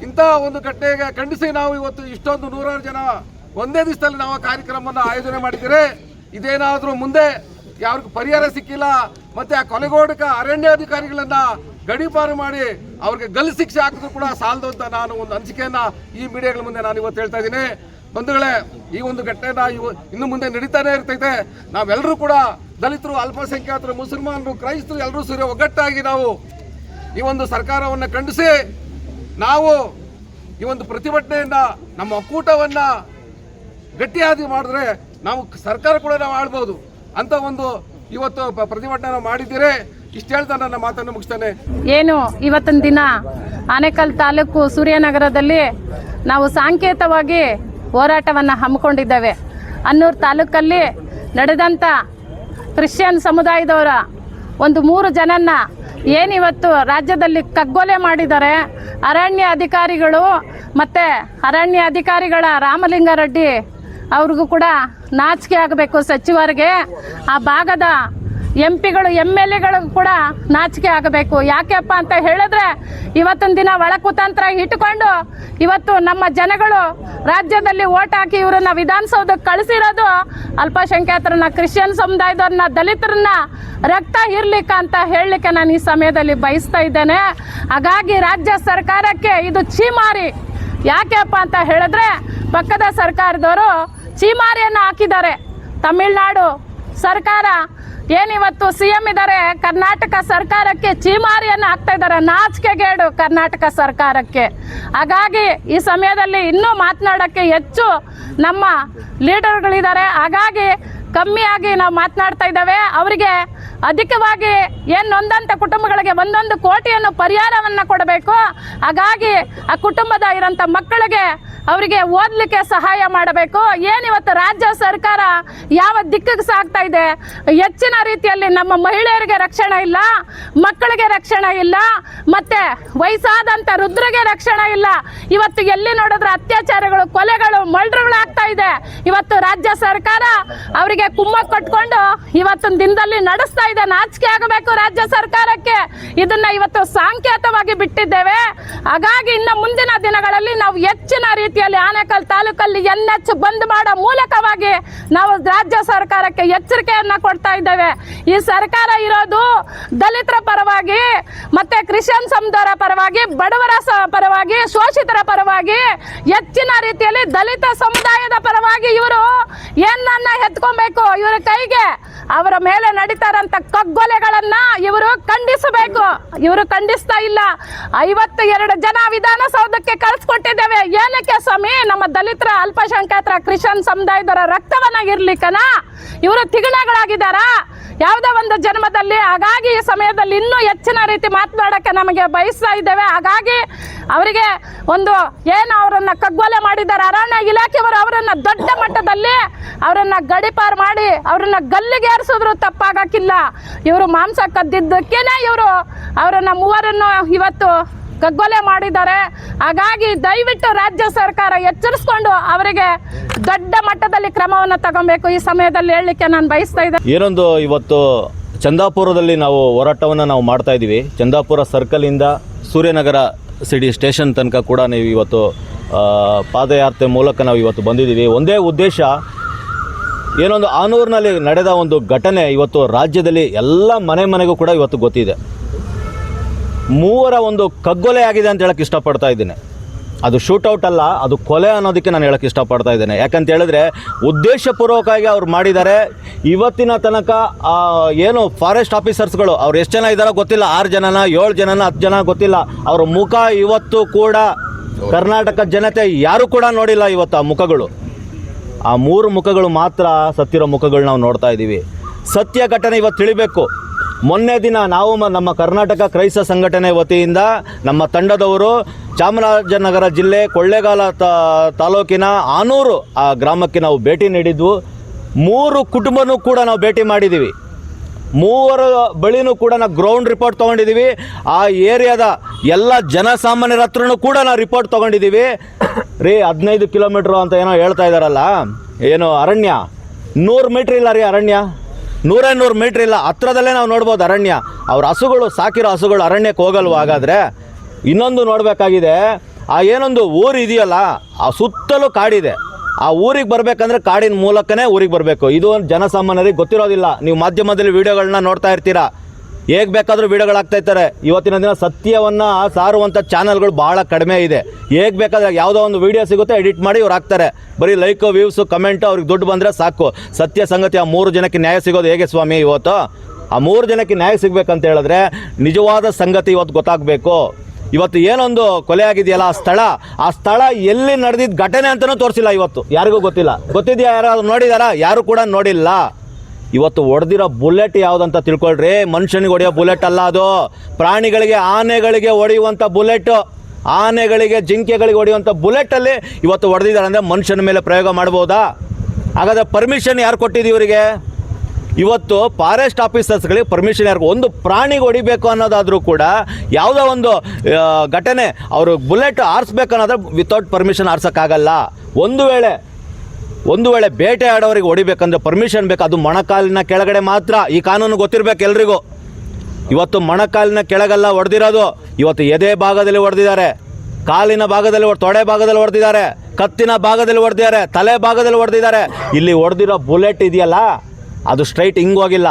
ಇಂಥ ಒಂದು ಘಟನೆಗೆ ಖಂಡಿಸಿ ನಾವು ಇವತ್ತು ಇಷ್ಟೊಂದು 100 ಜನ ಒಂದೇ ದಿವಸದಲ್ಲಿ ನಾವು ಕಾರ್ಯಕ್ರಮವನ್ನು ಆಯೋಜನೆ ಮಾಡಿದ್ದೀರಿ. ಇದೇನಾದರೂ ಮುಂದೆ ಯಾರಿಗೂ ಪರಿಹಾರ ಸಿಕ್ಕಿಲ್ಲ, ಮತ್ತೆ ಆ ಕೊಲೆಗೋಡಕ ಅರಣ್ಯಾಧಿಕಾರಿಗಳನ್ನ ಗಡೀಪಾರು ಮಾಡಿ ಅವ್ರಿಗೆ ಗಲ್ಲು ಶಿಕ್ಷೆ ಹಾಕಿದ್ರು ಕೂಡ ಸಾಲದು ಅಂತ ನಾನು ಒಂದು ಅನಿಸಿಕೆಯನ್ನ ಈ ಮೀಡಿಯಾಗಳ ಮುಂದೆ ನಾನು ಇವತ್ತು ಹೇಳ್ತಾ ಇದ್ದೀನಿ. ಬಂಧುಗಳೇ, ಈ ಒಂದು ಘಟನೆನ ಇನ್ನು ಮುಂದೆ ನಡೀತಾನೆ ಇರ್ತೈತೆ. ನಾವೆಲ್ಲರೂ ಕೂಡ ದಲಿತರು, ಅಲ್ಪಸಂಖ್ಯಾತರು, ಮುಸಲ್ಮಾನರು, ಕ್ರೈಸ್ತರು ಎಲ್ಲರೂ ಸೇರಿ ಒಗ್ಗಟ್ಟಾಗಿ ನಾವು ಈ ಒಂದು ಸರ್ಕಾರವನ್ನು ಖಂಡಿಸಿ ನಾವು ಈ ಒಂದು ಪ್ರತಿಭಟನೆಯನ್ನ, ನಮ್ಮ ಒಕ್ಕೂಟವನ್ನ ಗಟ್ಟಿಯಾಗಿ ಮಾಡಿದ್ರೆ ನಾವು ಸರ್ಕಾರ ಕೂಡ ನಾವು ಆಳ್ಬೋದು ಅಂತ ಒಂದು ಇವತ್ತು ಪ್ರತಿಭಟನೆ ಮಾಡಿದ್ದೀರಿ. ಇಷ್ಟು ಹೇಳ್ತಾ ನನ್ನ ಮಾತನ್ನು ಮುಗಿಸ್ತೇನೆ. ಏನು ಇವತ್ತಿನ ದಿನ ಆನೇಕಲ್ ತಾಲೂಕು ಸೂರ್ಯನಗರದಲ್ಲಿ ನಾವು ಸಾಂಕೇತವಾಗಿ ಹೋರಾಟವನ್ನು ಹಮ್ಮಿಕೊಂಡಿದ್ದೇವೆ. ಅನ್ನೂರು ತಾಲೂಕಲ್ಲಿ ನಡೆದಂಥ ಕ್ರಿಶ್ಚಿಯನ್ ಸಮುದಾಯದವರ ಒಂದು 3 ಜನನ್ನ ಏನಿವತ್ತು ರಾಜ್ಯದಲ್ಲಿ ಕಗ್ಗೊಲೆ ಮಾಡಿದ್ದಾರೆ. ಅರಣ್ಯ ಅಧಿಕಾರಿಗಳು ಮತ್ತು ಅರಣ್ಯ ಅಧಿಕಾರಿಗಳ ರಾಮಲಿಂಗಾರೆಡ್ಡಿ ಅವ್ರಿಗೂ ಕೂಡ ನಾಚಿಕೆ ಆಗಬೇಕು. ಸಚಿವರಿಗೆ, ಆ ಭಾಗದ MP ಗಳು MLA ಕೂಡ ನಾಚಿಕೆ ಆಗಬೇಕು. ಯಾಕೆಪ್ಪ ಅಂತ ಹೇಳಿದ್ರೆ ಇವತ್ತಿನ ದಿನ ಒಳಕುತಂತ್ರ ಇಟ್ಟುಕೊಂಡು ಇವತ್ತು ನಮ್ಮ ಜನಗಳು ರಾಜ್ಯದಲ್ಲಿ ಓಟ್ ಹಾಕಿ ಇವರನ್ನ ವಿಧಾನಸೌಧಕ್ಕೆ ಕಳಿಸಿರೋದು ಅಲ್ಪಸಂಖ್ಯಾತರನ್ನ, ಕ್ರಿಶ್ಚಿಯನ್ ಸಮುದಾಯದವ್ರನ್ನ, ದಲಿತರನ್ನ ರಕ್ತ ಇರ್ಲಿಕ್ಕೆ ಅಂತ ಹೇಳಲಿಕ್ಕೆ ನಾನು ಈ ಸಮಯದಲ್ಲಿ ಬಯಸ್ತಾ ಇದ್ದೇನೆ. ಹಾಗಾಗಿ ರಾಜ್ಯ ಸರ್ಕಾರಕ್ಕೆ ಇದು ಛೀಮಾರಿ. ಯಾಕೆಪ್ಪ ಅಂತ ಹೇಳಿದ್ರೆ ಪಕ್ಕದ ಸರ್ಕಾರದವರು ಛೀಮಾರಿಯನ್ನು ಹಾಕಿದ್ದಾರೆ. ತಮಿಳುನಾಡು ಸರ್ಕಾರ ಏನಿವತ್ತು CM ಇದ್ದಾರೆ, ಕರ್ನಾಟಕ ಸರ್ಕಾರಕ್ಕೆ ಚೀಮಾರಿಯನ್ನು ಹಾಕ್ತಾ ಇದ್ದಾರೆ, ನಾಚಿಕೆಗೇಡು ಕರ್ನಾಟಕ ಸರ್ಕಾರಕ್ಕೆ. ಹಾಗಾಗಿ ಈ ಸಮಯದಲ್ಲಿ ಇನ್ನೂ ಮಾತನಾಡೋಕ್ಕೆ ಹೆಚ್ಚು ನಮ್ಮ ಲೀಡರ್ಗಳಿದ್ದಾರೆ. ಹಾಗಾಗಿ ಕಮ್ಮಿಯಾಗಿ ನಾವು ಮಾತನಾಡ್ತಾ ಇದ್ದೇವೆ. ಅವರಿಗೆ ಅಧಿಕವಾಗಿ ಏನು ನೊಂದಂಥ ಕುಟುಂಬಗಳಿಗೆ 1 ಕೋಟಿಯನ್ನು ಪರಿಹಾರವನ್ನು ಕೊಡಬೇಕು. ಹಾಗಾಗಿ ಆ ಕುಟುಂಬದ ಇರೋಂಥ ಮಕ್ಕಳಿಗೆ ಅವರಿಗೆ ಓದಲಿಕ್ಕೆ ಸಹಾಯ ಮಾಡಬೇಕು. ಏನಿವತ್ತು ರಾಜ್ಯ ಸರ್ಕಾರ ಯಾವ ದಿಕ್ಕಿಗೆ ಸಾಗ್ತಾ ಇದೆ, ಹೆಚ್ಚಿನ ರೀತಿಯಲ್ಲಿ ನಮ್ಮ ಮಹಿಳೆಯರಿಗೆ ರಕ್ಷಣೆ ಇಲ್ಲ, ಮಕ್ಕಳಿಗೆ ರಕ್ಷಣೆ ಇಲ್ಲ, ಮತ್ತು ವಯಸ್ಸಾದಂಥ ವೃದ್ಧರಿಗೆ ರಕ್ಷಣೆ ಇಲ್ಲ. ಇವತ್ತು ಎಲ್ಲಿ ನೋಡಿದ್ರೆ ಅತ್ಯಾಚಾರಗಳು, ಕೊಲೆಗಳು, ಮರ್ಡರ್ಗಳಾಗ್ತಾ ಇದೆ. ಇವತ್ತು ರಾಜ್ಯ ಸರ್ಕಾರ ಅವರಿಗೆ ಕುಮ್ಮ ಕಟ್ಕೊಂಡು ಇವತ್ತಿನ ದಿನದಲ್ಲಿ ನಡೆಸ್ತಾ ಇದೆ. ನಾಚಿಕೆ ಆಗಬೇಕು ರಾಜ್ಯ ಸರ್ಕಾರಕ್ಕೆ. ಇದನ್ನ ಇವತ್ತು ಸಾಂಕೇತವಾಗಿ ಬಿಟ್ಟಿದ್ದೇವೆ. ಹಾಗಾಗಿ ಇನ್ನು ಮುಂದಿನ ದಿನಗಳಲ್ಲಿ ನಾವು ಹೆಚ್ಚಿನ ರೀತಿಯಲ್ಲಿ ಆನೇಕಲ್ ತಾಲೂಕಲ್ಲಿ NH ಬಂದ್ ಮಾಡೋ ಮೂಲಕವಾಗಿ ನಾವು ರಾಜ್ಯ ಸರ್ಕಾರಕ್ಕೆ ಎಚ್ಚರಿಕೆಯನ್ನ ಕೊಡ್ತಾ ಇದ್ದೇವೆ. ಈ ಸರ್ಕಾರ ಇರೋದು ದಲಿತರ ಪರವಾಗಿ, ಮತ್ತೆ ಕ್ರಿಶ್ಚಿಯನ್ ಸಮುದಾಯದ ಪರವಾಗಿ, ಬಡವರ ಪರವಾಗಿ, ಶೋಷಿತರ ಪರವಾಗಿ, ಹೆಚ್ಚಿನ ರೀತಿಯಲ್ಲಿ ದಲಿತ ಸಮುದಾಯದ ಪರವಾಗಿ ಇವರು ಏನನ್ನ ಎತ್ಕೊಬೇಕು. ಇವರ ಕೈಗೆ ಅವರ ಮೇಲೆ ನಡೀತಾ ಇರೋಂಥ ಕಗ್ಗೊಲೆಗಳನ್ನ ಇವರು ಖಂಡಿಸಬೇಕು. ಇವರು ಖಂಡಿಸ್ತಾ ಇಲ್ಲ. 52 ಜನ ವಿಧಾನಸೌಧಕ್ಕೆ ಕಳಿಸ್ಕೊಟ್ಟಿದ್ದೇವೆ. ಏನಕ್ಕೆ ಸ್ವಾಮಿ? ನಮ್ಮ ದಲಿತರ, ಅಲ್ಪಸಂಖ್ಯಾತರ, ಕ್ರಿಶ್ಚಿಯನ್ ಸಮುದಾಯದವರ ರಕ್ತವನ್ನ ಇರ್ಲಿಕ್ಕನ ಇವರು ತಿಗಣೆಗಳಾಗಿದ್ದಾರ ಯಾವುದೇ ಒಂದು ಜನ್ಮದಲ್ಲಿ. ಹಾಗಾಗಿ ಈ ಸಮಯದಲ್ಲಿ ಇನ್ನೂ ಹೆಚ್ಚಿನ ರೀತಿ ಮಾತನಾಡೋಕ್ಕೆ ನಮಗೆ ಬಯಸ್ತಾ ಇದ್ದೇವೆ. ಹಾಗಾಗಿ ಅವರಿಗೆ ಒಂದು ಏನು ಅವರನ್ನ ಕಗ್ಗೊಲೆ ಮಾಡಿದ್ದಾರೆ ಅರಣ್ಯ ಇಲಾಖೆಯವರು, ಅವರನ್ನ ದೊಡ್ಡ ಮಟ್ಟದಲ್ಲಿ ಅವರನ್ನ ಗಡಿಪಾರು ಮಾಡಿ ಅವರನ್ನ ಗಲ್ಲಿಗೇರಿಸಿದ್ರು ತಪ್ಪಾಗಕ್ಕಿಲ್ಲ. ಇವರು ಮಾಂಸ ಕದ್ದಿದ್ದಕ್ಕೇನೆ ಇವರು ಅವರನ್ನ 3 ಇವತ್ತು ಕಗ್ಗೊಲೆ ಮಾಡಿದ್ದಾರೆ. ಹಾಗಾಗಿ ದಯವಿಟ್ಟು ರಾಜ್ಯ ಸರ್ಕಾರ ಎಚ್ಚರಿಸ್ಕೊಂಡು ಅವರಿಗೆ ದೊಡ್ಡ ಮಟ್ಟದಲ್ಲಿ ಕ್ರಮವನ್ನು ತಗೊಬೇಕು. ಈ ಸಮಯದಲ್ಲಿ ಹೇಳಲಿಕ್ಕೆ ನಾನು ಬಯಸ್ತಾ ಇದ್ದೆ. ಏನೊಂದು ಇವತ್ತು ಚಂದಾಪುರದಲ್ಲಿ ನಾವು ಹೋರಾಟವನ್ನು ನಾವು ಮಾಡ್ತಾ ಇದ್ದೀವಿ. ಚಂದಾಪುರ ಸರ್ಕಲಿಂದ ಸೂರ್ಯನಗರ ಸಿಟಿ ಸ್ಟೇಷನ್ ತನಕ ಕೂಡ ನೀವು ಇವತ್ತು ಪಾದಯಾತ್ರೆ ಮೂಲಕ ನಾವು ಇವತ್ತು ಬಂದಿದ್ದೀವಿ. ಒಂದೇ ಉದ್ದೇಶ, ಏನೊಂದು ಆನೂರಿನಲ್ಲಿ ನಡೆದ ಒಂದು ಘಟನೆ ಇವತ್ತು ರಾಜ್ಯದಲ್ಲಿ ಎಲ್ಲ ಮನೆಗೂ ಕೂಡ ಇವತ್ತು ಗೊತ್ತಿದೆ. 3 ಒಂದು ಕಗ್ಗೊಲೆ ಆಗಿದೆ ಅಂತ ಹೇಳಕ್ಕೆ ಇಷ್ಟಪಡ್ತಾ ಇದ್ದೀನಿ. ಅದು ಶೂಟೌಟ್ ಅಲ್ಲ, ಅದು ಕೊಲೆ ಅನ್ನೋದಕ್ಕೆ ನಾನು ಹೇಳಕ್ಕೆ ಇಷ್ಟಪಡ್ತಾ ಇದ್ದೇನೆ. ಯಾಕಂತ ಹೇಳಿದ್ರೆ ಉದ್ದೇಶಪೂರ್ವಕವಾಗಿ ಅವ್ರು ಮಾಡಿದ್ದಾರೆ. ಇವತ್ತಿನ ತನಕ ಏನು ಫಾರೆಸ್ಟ್ ಆಫೀಸರ್ಸ್ಗಳು ಅವ್ರು ಎಷ್ಟು ಜನ ಇದ್ದಾರೋ ಗೊತ್ತಿಲ್ಲ, 6 ಜನನ 7 ಜನನ 10 ಜನ ಗೊತ್ತಿಲ್ಲ. ಅವ್ರ ಮುಖ ಇವತ್ತು ಕೂಡ ಕರ್ನಾಟಕ ಜನತೆ ಯಾರು ಕೂಡ ನೋಡಿಲ್ಲ. ಇವತ್ತು ಆ ಮುಖಗಳು, ಆ 3 ಮುಖಗಳು ಮಾತ್ರ ಸತ್ತಿರೋ ಮುಖಗಳು ನಾವು ನೋಡ್ತಾ ಇದ್ದೀವಿ. ಸತ್ಯ ಘಟನೆ ಇವತ್ತು ತಿಳಿಬೇಕು. ಮೊನ್ನೆ ದಿನ ನಾವು ನಮ್ಮ ಕರ್ನಾಟಕ ಕ್ರೈಸ್ತ ಸಂಘಟನೆ ವತಿಯಿಂದ ನಮ್ಮ ತಂಡದವರು ಚಾಮರಾಜನಗರ ಜಿಲ್ಲೆ ಕೊಳ್ಳೇಗಾಲ ತಾಲೂಕಿನ ಆನೂರು ಆ ಗ್ರಾಮಕ್ಕೆ ನಾವು ಭೇಟಿ ನೀಡಿದ್ವು. 3 ಕುಟುಂಬನೂ ಕೂಡ ನಾವು ಭೇಟಿ ಮಾಡಿದ್ದೀವಿ. 3 ಬಳಿನೂ ಕೂಡ ನಾವು ಗ್ರೌಂಡ್ ರಿಪೋರ್ಟ್ ತೊಗೊಂಡಿದ್ದೀವಿ. ಆ ಏರಿಯಾದ ಎಲ್ಲ ಜನಸಾಮಾನ್ಯರ ಹತ್ರನೂ ಕೂಡ ನಾವು ರಿಪೋರ್ಟ್ ತೊಗೊಂಡಿದ್ದೀವಿ. 15 ಕಿಲೋಮೀಟ್ರು ಅಂತ ಏನೋ ಹೇಳ್ತಾ ಇದ್ದಾರಲ್ಲ, ಏನು ಅರಣ್ಯ 100 ಮೀಟ್ರ್ ಇಲ್ಲ ರೀ. ಅರಣ್ಯ 100 ಮೀಟ್ರ್ ಇಲ್ಲ. ಹತ್ರದಲ್ಲೇ ನಾವು ನೋಡ್ಬೋದು ಅರಣ್ಯ. ಅವ್ರ ಹಸುಗಳು, ಸಾಕಿರೋ ಹಸುಗಳು ಅರಣ್ಯಕ್ಕೆ ಹೋಗಲ್ವ? ಹಾಗಾದರೆ ಇನ್ನೊಂದು ನೋಡಬೇಕಾಗಿದೆ, ಆ ಏನೊಂದು ಊರು ಇದೆಯಲ್ಲ, ಆ ಸುತ್ತಲೂ ಕಾಡಿದೆ. ಆ ಊರಿಗೆ ಬರಬೇಕಂದ್ರೆ ಕಾಡಿನ ಮೂಲಕನೇ ಊರಿಗೆ ಬರಬೇಕು. ಇದು ಜನಸಾಮಾನ್ಯರಿಗೆ ಗೊತ್ತಿರೋದಿಲ್ಲ. ನೀವು ಮಾಧ್ಯಮದಲ್ಲಿ ವೀಡಿಯೋಗಳನ್ನ ನೋಡ್ತಾ ಇರ್ತೀರಾ, ಹೇಗೆ ಬೇಕಾದರೂ ವೀಡಿಯೋಗಳಾಗ್ತಾ ಇರ್ತಾರೆ. ಇವತ್ತಿನ ದಿನ ಸತ್ಯವನ್ನು ಸಾರುವಂಥ ಚಾನಲ್ಗಳು ಭಾಳ ಕಡಿಮೆ ಇದೆ. ಹೇಗೆ ಬೇಕಾದ್ರೆ ಯಾವುದೋ ಒಂದು ವೀಡಿಯೋ ಸಿಗುತ್ತೆ, ಎಡಿಟ್ ಮಾಡಿ ಇವ್ರು ಹಾಕ್ತಾರೆ. ಬರೀ ಲೈಕು, ವ್ಯೂಸು, ಕಮೆಂಟು, ಅವ್ರಿಗೆ ದುಡ್ಡು ಬಂದರೆ ಸಾಕು. ಸತ್ಯ ಸಂಗತಿ ಆ 3 ಜನಕ್ಕೆ ನ್ಯಾಯ ಸಿಗೋದು ಹೇಗೆ ಸ್ವಾಮಿ? ಇವತ್ತು ಆ 3 ಜನಕ್ಕೆ ನ್ಯಾಯ ಸಿಗಬೇಕಂತ ಹೇಳಿದ್ರೆ ನಿಜವಾದ ಸಂಗತಿ ಇವತ್ತು ಗೊತ್ತಾಗಬೇಕು. ಇವತ್ತು ಏನೊಂದು ಕೊಲೆ ಆಗಿದೆಯಲ್ಲ, ಆ ಸ್ಥಳ ಎಲ್ಲಿ ನಡೆದಿದ್ದ ಘಟನೆ ಅಂತಲೂ ತೋರಿಸಿಲ್ಲ. ಇವತ್ತು ಯಾರಿಗೂ ಗೊತ್ತಿಲ್ಲ. ಗೊತ್ತಿದೆಯಾ? ಯಾರು ನೋಡಿದಾರಾ? ಯಾರು ಕೂಡ ನೋಡಿಲ್ಲ. ಇವತ್ತು ಹೊಡೆದಿರೋ ಬುಲೆಟ್ ಯಾವುದಂತ ತಿಳ್ಕೊಳ್ರಿ. ಮನುಷ್ಯನಿಗೆ ಹೊಡೆಯೋ ಬುಲೆಟ್ ಅಲ್ಲ ಅದು. ಪ್ರಾಣಿಗಳಿಗೆ, ಆನೆಗಳಿಗೆ ಹೊಡೆಯುವಂಥ ಬುಲೆಟ್, ಆನೆಗಳಿಗೆ, ಜಿಂಕೆಗಳಿಗೆ ಹೊಡೆಯುವಂಥ ಬುಲೆಟಲ್ಲಿ ಇವತ್ತು ಹೊಡೆದಿದ್ದಾರೆ. ಅಂದರೆ ಮನುಷ್ಯನ ಮೇಲೆ ಪ್ರಯೋಗ ಮಾಡ್ಬೋದಾ? ಹಾಗಾದರೆ ಪರ್ಮಿಷನ್ ಯಾರು ಕೊಟ್ಟಿದ್ದೀವಿ ಇವರಿಗೆ? ಇವತ್ತು ಫಾರೆಸ್ಟ್ ಆಫೀಸರ್ಸ್ಗಳಿಗೆ ಪರ್ಮಿಷನ್ ಯಾರು? ಒಂದು ಪ್ರಾಣಿಗೆ ಹೊಡಿಬೇಕು ಅನ್ನೋದಾದರೂ ಕೂಡ ಯಾವುದೋ ಒಂದು ಘಟನೆ ಅವರು ಬುಲೆಟ್ ಆರಿಸ್ಬೇಕು ಅನ್ನೋದ್ರೆ ವಿತೌಟ್ ಪರ್ಮಿಷನ್ ಆರ್ಸೋಕ್ಕಾಗಲ್ಲ. ಒಂದು ವೇಳೆ ಬೇಟೆ ಆಡೋರಿಗೆ ಹೊಡಿಬೇಕಂದ್ರೆ ಪರ್ಮಿಷನ್ ಬೇಕು. ಅದು ಮೊಣಕಾಲಿನ ಕೆಳಗಡೆ ಮಾತ್ರ. ಈ ಕಾನೂನು ಗೊತ್ತಿರಬೇಕು ಎಲ್ರಿಗೂ. ಇವತ್ತು ಮೊಣಕಾಲಿನ ಕೆಳಗೆಲ್ಲ ಹೊಡೆದಿರೋದು. ಇವತ್ತು ಎದೆ ಭಾಗದಲ್ಲಿ ಹೊಡೆದಿದ್ದಾರೆ, ಕಾಲಿನ ಭಾಗದಲ್ಲಿ, ತೊಡೆ ಭಾಗದಲ್ಲಿ ಹೊಡೆದಿದ್ದಾರೆ, ಕತ್ತಿನ ಭಾಗದಲ್ಲಿ ಹೊಡೆದಿದ್ದಾರೆ, ತಲೆ ಭಾಗದಲ್ಲಿ ಹೊಡೆದಿದ್ದಾರೆ. ಇಲ್ಲಿ ಹೊಡೆದಿರೋ ಬುಲೆಟ್ ಇದೆಯಲ್ಲ, ಅದು ಸ್ಟ್ರೈಟ್ ಹಿಂಗೆ ಹೋಗಿಲ್ಲ,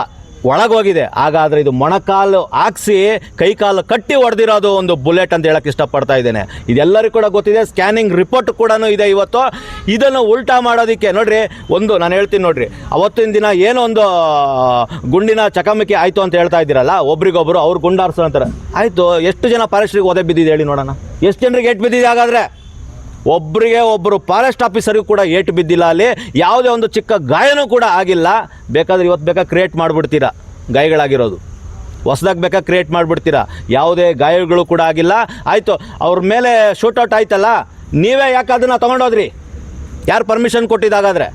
ಒಳಗೋಗಿದೆ. ಹಾಗಾದರೆ ಇದು ಮೊಣಕಾಲು ಹಾಕ್ಸಿ ಕೈಕಾಲು ಕಟ್ಟಿ ಹೊಡೆದಿರೋದು ಒಂದು ಬುಲೆಟ್ ಅಂತ ಹೇಳಕ್ಕೆ ಇಷ್ಟಪಡ್ತಾ ಇದ್ದೇನೆ. ಇದೆಲ್ಲರಿಗೂ ಕೂಡ ಗೊತ್ತಿದೆ. ಸ್ಕ್ಯಾನಿಂಗ್ ರಿಪೋರ್ಟ್ ಕೂಡ ಇದೆ ಇವತ್ತು. ಇದನ್ನು ಉಲ್ಟಾ ಮಾಡೋದಕ್ಕೆ ನೋಡ್ರಿ, ನಾನು ಹೇಳ್ತೀನಿ ನೋಡ್ರಿ, ಅವತ್ತಿನ ದಿನ ಏನೋ ಒಂದು ಗುಂಡಿನ ಚಕಮಕಿ ಆಯಿತು ಅಂತ ಹೇಳ್ತಾ ಇದ್ದೀರಲ್ಲ, ಒಬ್ರಿಗೊಬ್ರು ಅವ್ರು ಗುಂಡಾರ್ಸೋ ಅಂತಾರೆ. ಆಯಿತು, ಎಷ್ಟು ಜನ ಫಾರೆಸ್ಟ್ರಿಗೆ ಒದೆ ಬಿದ್ದಿದೆ ಹೇಳಿ ನೋಡೋಣ. ಎಷ್ಟು ಜನರಿಗೆ ಏಟು ಬಿದ್ದಿದೆ? ಹಾಗಾದರೆ ಒಬ್ಬರು ಫಾರೆಸ್ಟ್ ಆಫೀಸರಿಗೂ ಕೂಡ ಏಟು ಬಿದ್ದಿಲ್ಲ. ಅಲ್ಲಿ ಯಾವುದೇ ಒಂದು ಚಿಕ್ಕ ಗಾಯನೂ ಕೂಡ ಆಗಿಲ್ಲ. ಬೇಕಾದ್ರೆ ಇವತ್ತು ಬೇಕಾದ್ರೆ ಕ್ರಿಯೇಟ್ ಮಾಡಿಬಿಡ್ತೀರಾ ಗಾಯಗಳಾಗಿರೋದು, ಹೊಸದಾಗಿ ಬೇಕಾದ್ರೆ ಕ್ರಿಯೇಟ್ ಮಾಡಿಬಿಡ್ತೀರಾ. ಯಾವುದೇ ಗಾಯಗಳು ಕೂಡ ಆಗಿಲ್ಲ. ಆಯಿತು, ಅವ್ರ ಮೇಲೆ ಶೂಟೌಟ್ ಆಯ್ತಲ್ಲ, ನೀವೇ ಯಾಕೆ ಅದನ್ನು ತೊಗೊಂಡೋದ್ರಿ? ಯಾರು ಪರ್ಮಿಷನ್ ಕೊಟ್ಟಿದ್ದಾಗಾದರೆ?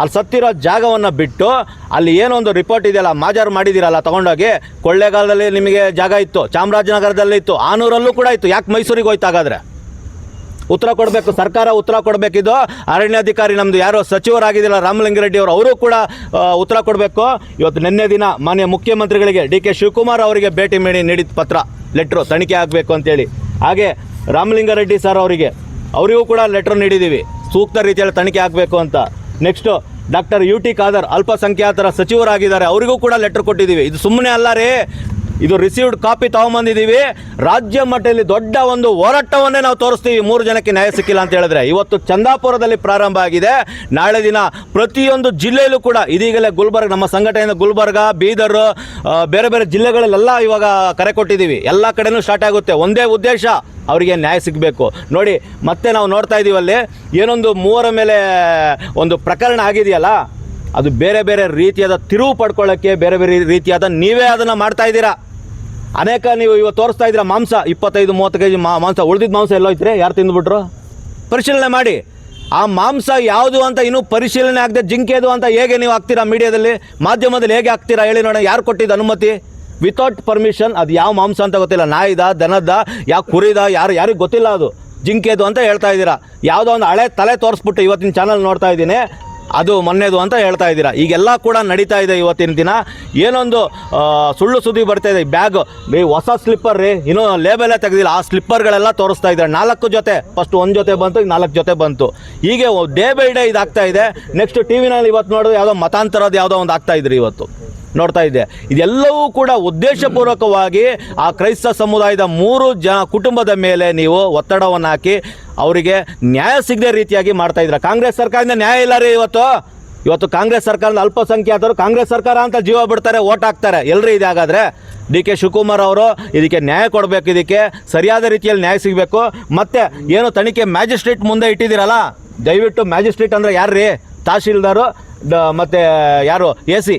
ಅಲ್ಲಿ ಸತ್ತಿರೋ ಜಾಗವನ್ನು ಬಿಟ್ಟು ಅಲ್ಲಿ ಏನೋ ಒಂದು ರಿಪೋರ್ಟ್ ಇದೆಯಲ್ಲ, ಮಾಜಾರು ಮಾಡಿದ್ದೀರಲ್ಲ ತೊಗೊಂಡೋಗಿ. ಕೊಳ್ಳೇಗಾಲದಲ್ಲಿ ನಿಮಗೆ ಜಾಗ ಇತ್ತು, ಚಾಮರಾಜನಗರದಲ್ಲಿ ಇತ್ತು, ಆನೂರಲ್ಲೂ ಕೂಡ ಇತ್ತು. ಯಾಕೆ ಮೈಸೂರಿಗೆ ಹೋಯ್ತಾಗಾದರೆ? ಉತ್ತರ ಕೊಡಬೇಕು, ಸರ್ಕಾರ ಉತ್ತರ ಕೊಡಬೇಕಿದ್ದು. ಅರಣ್ಯಾಧಿಕಾರಿ ನಮ್ಮದು ಯಾರೋ ಸಚಿವರಾಗಿದ್ದಿಲ್ಲ ರಾಮಲಿಂಗಾರೆಡ್ಡಿ ಅವರು ಕೂಡ ಉತ್ತರ ಕೊಡಬೇಕು. ಇವತ್ತು ನಿನ್ನೆ ದಿನ ಮಾನ್ಯ ಮುಖ್ಯಮಂತ್ರಿಗಳಿಗೆ ಡಿ ಕೆ ಶಿವಕುಮಾರ್ ಅವರಿಗೆ ಭೇಟಿ ನೀಡಿದ ಲೆಟ್ರು ತನಿಖೆ ಆಗಬೇಕು ಅಂತೇಳಿ. ಹಾಗೆ ರಾಮಲಿಂಗಾರೆಡ್ಡಿ ಸರ್ ಅವರಿಗೂ ಕೂಡ ಲೆಟ್ರ್ ನೀಡಿದ್ದೀವಿ, ಸೂಕ್ತ ರೀತಿಯಲ್ಲಿ ತನಿಖೆ ಆಗಬೇಕು ಅಂತ. Next doctor U T Khader ಅಲ್ಪಸಂಖ್ಯಾತರ ಸಚಿವರಾಗಿದ್ದಾರೆ, ಅವರಿಗೂ ಕೂಡ ಲೆಟ್ರ್ ಕೊಟ್ಟಿದ್ದೀವಿ. ಇದು ಸುಮ್ಮನೆ ಅಲ್ಲ ರೀ, ಇದು ರಿಸೀವ್ಡ್ ಕಾಪಿ ತೊಗೊಂಬಂದಿದ್ದೀವಿ. ರಾಜ್ಯ ಮಟ್ಟದಲ್ಲಿ ದೊಡ್ಡ ಒಂದು ಹೋರಾಟವನ್ನೇ ನಾವು ತೋರಿಸ್ತೀವಿ 3 ಜನಕ್ಕೆ ನ್ಯಾಯ ಸಿಕ್ಕಿಲ್ಲ ಅಂತ ಹೇಳಿದ್ರೆ. ಇವತ್ತು ಚಂದಾಪುರದಲ್ಲಿ ಪ್ರಾರಂಭ ಆಗಿದೆ. ನಾಳೆ ದಿನ ಪ್ರತಿಯೊಂದು ಜಿಲ್ಲೆಯಲ್ಲೂ ಕೂಡ, ಇದೀಗಲೇ ಗುಲ್ಬರ್ಗ, ನಮ್ಮ ಸಂಘಟನೆಯಿಂದ ಗುಲ್ಬರ್ಗ, ಬೀದರ್, ಬೇರೆ ಬೇರೆ ಜಿಲ್ಲೆಗಳಲ್ಲೆಲ್ಲ ಇವಾಗ ಕರೆ ಕೊಟ್ಟಿದ್ದೀವಿ. ಎಲ್ಲ ಕಡೆನೂ ಸ್ಟಾರ್ಟ್ ಆಗುತ್ತೆ. ಒಂದೇ ಉದ್ದೇಶ, ಅವರಿಗೆ ನ್ಯಾಯ ಸಿಗಬೇಕು. ನೋಡಿ, ಮತ್ತೆ ನಾವು ನೋಡ್ತಾ ಇದ್ದೀವಲ್ಲಿ ಏನೊಂದು 3 ಮೇಲೆ ಒಂದು ಪ್ರಕರಣ ಆಗಿದೆಯಲ್ಲ, ಅದು ಬೇರೆ ಬೇರೆ ರೀತಿಯಾದ ತಿರುವು ಪಡ್ಕೊಳ್ಳೋಕ್ಕೆ ಬೇರೆ ಬೇರೆ ರೀತಿಯಾದ ನೀವೇ ಅದನ್ನು ಮಾಡ್ತಾ ಇದ್ದೀರಾ. ಅನೇಕ ನೀವು ಇವತ್ತು ತೋರಿಸ್ತಾ ಇದ್ದೀರಾ ಮಾಂಸ 25-30 kg ಮಾಂಸ. ಉಳಿದಿದ್ದ ಮಾಂಸ ಎಲ್ಲೋಯ್ತ್ರಿ? ಯಾರು ತಿಂದುಬಿಟ್ರು? ಪರಿಶೀಲನೆ ಮಾಡಿ. ಆ ಮಾಂಸ ಯಾವುದು ಅಂತ ಇನ್ನೂ ಪರಿಶೀಲನೆ ಆಗದೆ ಜಿಂಕೆದು ಅಂತ ಹೇಗೆ ನೀವು ಹಾಕ್ತೀರಾ ಮೀಡಿಯಾದಲ್ಲಿ, ಮಾಧ್ಯಮದಲ್ಲಿ ಹೇಗೆ ಹಾಕ್ತೀರಾ ಹೇಳಿ ನೋಡೋಣ? ಯಾರು ಕೊಟ್ಟಿದ್ದು ಅನುಮತಿ? Without permission. ಅದು ಯಾವ ಮಾಂಸ ಅಂತ ಗೊತ್ತಿಲ್ಲ, ನಾಯಿದ, ದನದ, ಯಾವ ಕುರಿದ, ಯಾರಿಗೆ ಗೊತ್ತಿಲ್ಲ. ಅದು ಜಿಂಕೆದು ಅಂತ ಹೇಳ್ತಾ ಇದ್ದೀರಾ. ಯಾವುದೋ ಒಂದು ಹಳೆ ತಲೆ ತೋರಿಸ್ಬಿಟ್ಟು ಇವತ್ತಿನ ಚಾನಲ್ ನೋಡ್ತಾ ಇದ್ದೀನಿ, ಅದು ಮೊನ್ನೆದು ಅಂತ ಹೇಳ್ತಾ ಇದ್ದೀರಾ. ಈಗೆಲ್ಲ ಕೂಡ ನಡೀತಾ ಇದೆ ಇವತ್ತಿನ ದಿನ. ಏನೊಂದು ಸುಳ್ಳು ಸುದ್ದಿ ಬರ್ತಾ ಇದೆ. ಬ್ಯಾಗ್ ಹೊಸ ಸ್ಲಿಪ್ಪರ್ ರೀ, ಇನ್ನೂ ಲೇಬಲೇ ತೆಗೆದಿಲ್ಲ, ಆ ಸ್ಲಿಪ್ಪರ್ಗಳೆಲ್ಲ ತೋರಿಸ್ತಾ ಇದ್ದಾರೆ. 4 ಜೊತೆ, ಫಸ್ಟ್ 1 ಜೊತೆ ಬಂತು, ಈಗ 4 ಜೊತೆ ಬಂತು. ಹೀಗೆ ಡೇ ಬೈ ಡೇ ಇದಾಗ್ತಾ ಇದೆ. ನೆಕ್ಸ್ಟ್ ಟಿ ವಿನಲ್ಲಿ ಇವತ್ತು ನೋಡೋದು ಯಾವುದೋ ಮತಾಂತರದ ಯಾವುದೋ ಒಂದು ಆಗ್ತಾ ಇದ್ರಿ, ಇವತ್ತು ನೋಡ್ತಾ ಇದ್ದೆ. ಇದೆಲ್ಲವೂ ಕೂಡ ಉದ್ದೇಶಪೂರ್ವಕವಾಗಿ ಆ ಕ್ರೈಸ್ತ ಸಮುದಾಯದ 3 ಕುಟುಂಬದ ಮೇಲೆ ನೀವು ಒತ್ತಡವನ್ನು ಹಾಕಿ ಅವರಿಗೆ ನ್ಯಾಯ ಸಿಗದೆ ರೀತಿಯಾಗಿ ಮಾಡ್ತಾ ಇದ್ದೀರಾ. ಕಾಂಗ್ರೆಸ್ ಸರ್ಕಾರದಿಂದ ನ್ಯಾಯ ಇಲ್ಲ ರೀ. ಇವತ್ತು ಕಾಂಗ್ರೆಸ್ ಸರ್ಕಾರದ ಅಲ್ಪಸಂಖ್ಯಾತರು ಕಾಂಗ್ರೆಸ್ ಸರ್ಕಾರ ಅಂತ ಜೀವ ಬಿಡ್ತಾರೆ, ಓಟ್ ಹಾಕ್ತಾರೆ. ಎಲ್ಲರೂ ಇದೆ. ಹಾಗಾದರೆ ಡಿ ಕೆ ಶಿವಕುಮಾರ್ ಅವರು ಇದಕ್ಕೆ ನ್ಯಾಯ ಕೊಡಬೇಕು, ಇದಕ್ಕೆ ಸರಿಯಾದ ರೀತಿಯಲ್ಲಿ ನ್ಯಾಯ ಸಿಗಬೇಕು. ಮತ್ತು ಏನು ತನಿಖೆ ಮ್ಯಾಜಿಸ್ಟ್ರೇಟ್ ಮುಂದೆ ಇಟ್ಟಿದ್ದೀರಲ್ಲ, ದಯವಿಟ್ಟು ಮ್ಯಾಜಿಸ್ಟ್ರೇಟ್ ಅಂದರೆ ಯಾರು ರೀ? ತಹಶೀಲ್ದಾರು ಮತ್ತು ಯಾರು AC,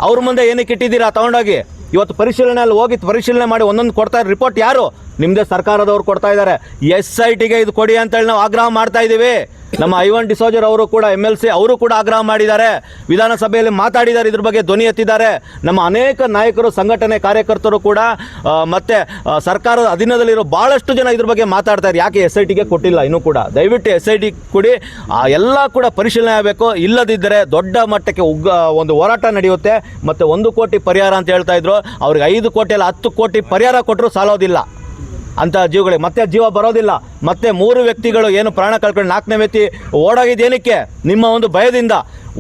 ಅವ್ರ ಮುಂದೆ ಏನಕ್ಕೆ ಇಟ್ಟಿದ್ದೀರಾ ತಗೊಂಡೋಗಿ? ಇವತ್ತು ಪರಿಶೀಲನೆಯಲ್ಲಿ ಹೋಗಿ ಪರಿಶೀಲನೆ ಮಾಡಿ ಒಂದೊಂದು ಕೊಡ್ತಾ ಇರೋ ರಿಪೋರ್ಟ್ ಯಾರು? ನಿಮ್ಮದೇ ಸರ್ಕಾರದವ್ರು ಕೊಡ್ತಾ ಇದ್ದಾರೆ. SITಗೆ ಇದು ಕೊಡಿ ಅಂತೇಳಿ ನಾವು ಆಗ್ರಹ ಮಾಡ್ತಾ ಇದ್ದೀವಿ. ನಮ್ಮ ಐವನ್ ಡಿಸೋಜರ್ ಅವರು ಕೂಡ MLC ಅವರು ಕೂಡ ಆಗ್ರಹ ಮಾಡಿದ್ದಾರೆ, ವಿಧಾನಸಭೆಯಲ್ಲಿ ಮಾತಾಡಿದ್ದಾರೆ, ಇದ್ರ ಬಗ್ಗೆ ಧ್ವನಿ ಎತ್ತಿದ್ದಾರೆ. ನಮ್ಮ ಅನೇಕ ನಾಯಕರು, ಸಂಘಟನೆ ಕಾರ್ಯಕರ್ತರು ಕೂಡ ಮತ್ತು ಸರ್ಕಾರದ ಅಧೀನದಲ್ಲಿರೋ ಭಾಳಷ್ಟು ಜನ ಇದ್ರ ಬಗ್ಗೆ ಮಾತಾಡ್ತಾರೆ. ಯಾಕೆ SITಗೆ ಕೊಟ್ಟಿಲ್ಲ ಇನ್ನೂ ಕೂಡ? ದಯವಿಟ್ಟು SIT ಕೊಡಿ. ಎಲ್ಲ ಕೂಡ ಪರಿಶೀಲನೆ ಆಗಬೇಕು. ಇಲ್ಲದಿದ್ದರೆ ದೊಡ್ಡ ಮಟ್ಟಕ್ಕೆ ಒಂದು ಹೋರಾಟ ನಡೆಯುತ್ತೆ. ಮತ್ತು 1 ಕೋಟಿ ಪರಿಹಾರ ಅಂತ ಹೇಳ್ತಾ ಇದ್ರು, ಅವ್ರಿಗೆ 5 ಕೋಟಿ ಅಲ್ಲ 10 ಕೋಟಿ ಪರಿಹಾರ ಕೊಟ್ಟರು ಸಾಲೋದಿಲ್ಲ. ಅಂಥ ಜೀವಗಳಿಗೆ ಮತ್ತೆ ಜೀವ ಬರೋದಿಲ್ಲ. ಮತ್ತೆ 3 ವ್ಯಕ್ತಿಗಳು ಏನು ಪ್ರಾಣ ಕಳ್ಕೊಂಡು 4ನೇ ವ್ಯಕ್ತಿ ಓಡೋಗಿದ್ದೇನಕ್ಕೆ? ನಿಮ್ಮ ಒಂದು ಭಯದಿಂದ.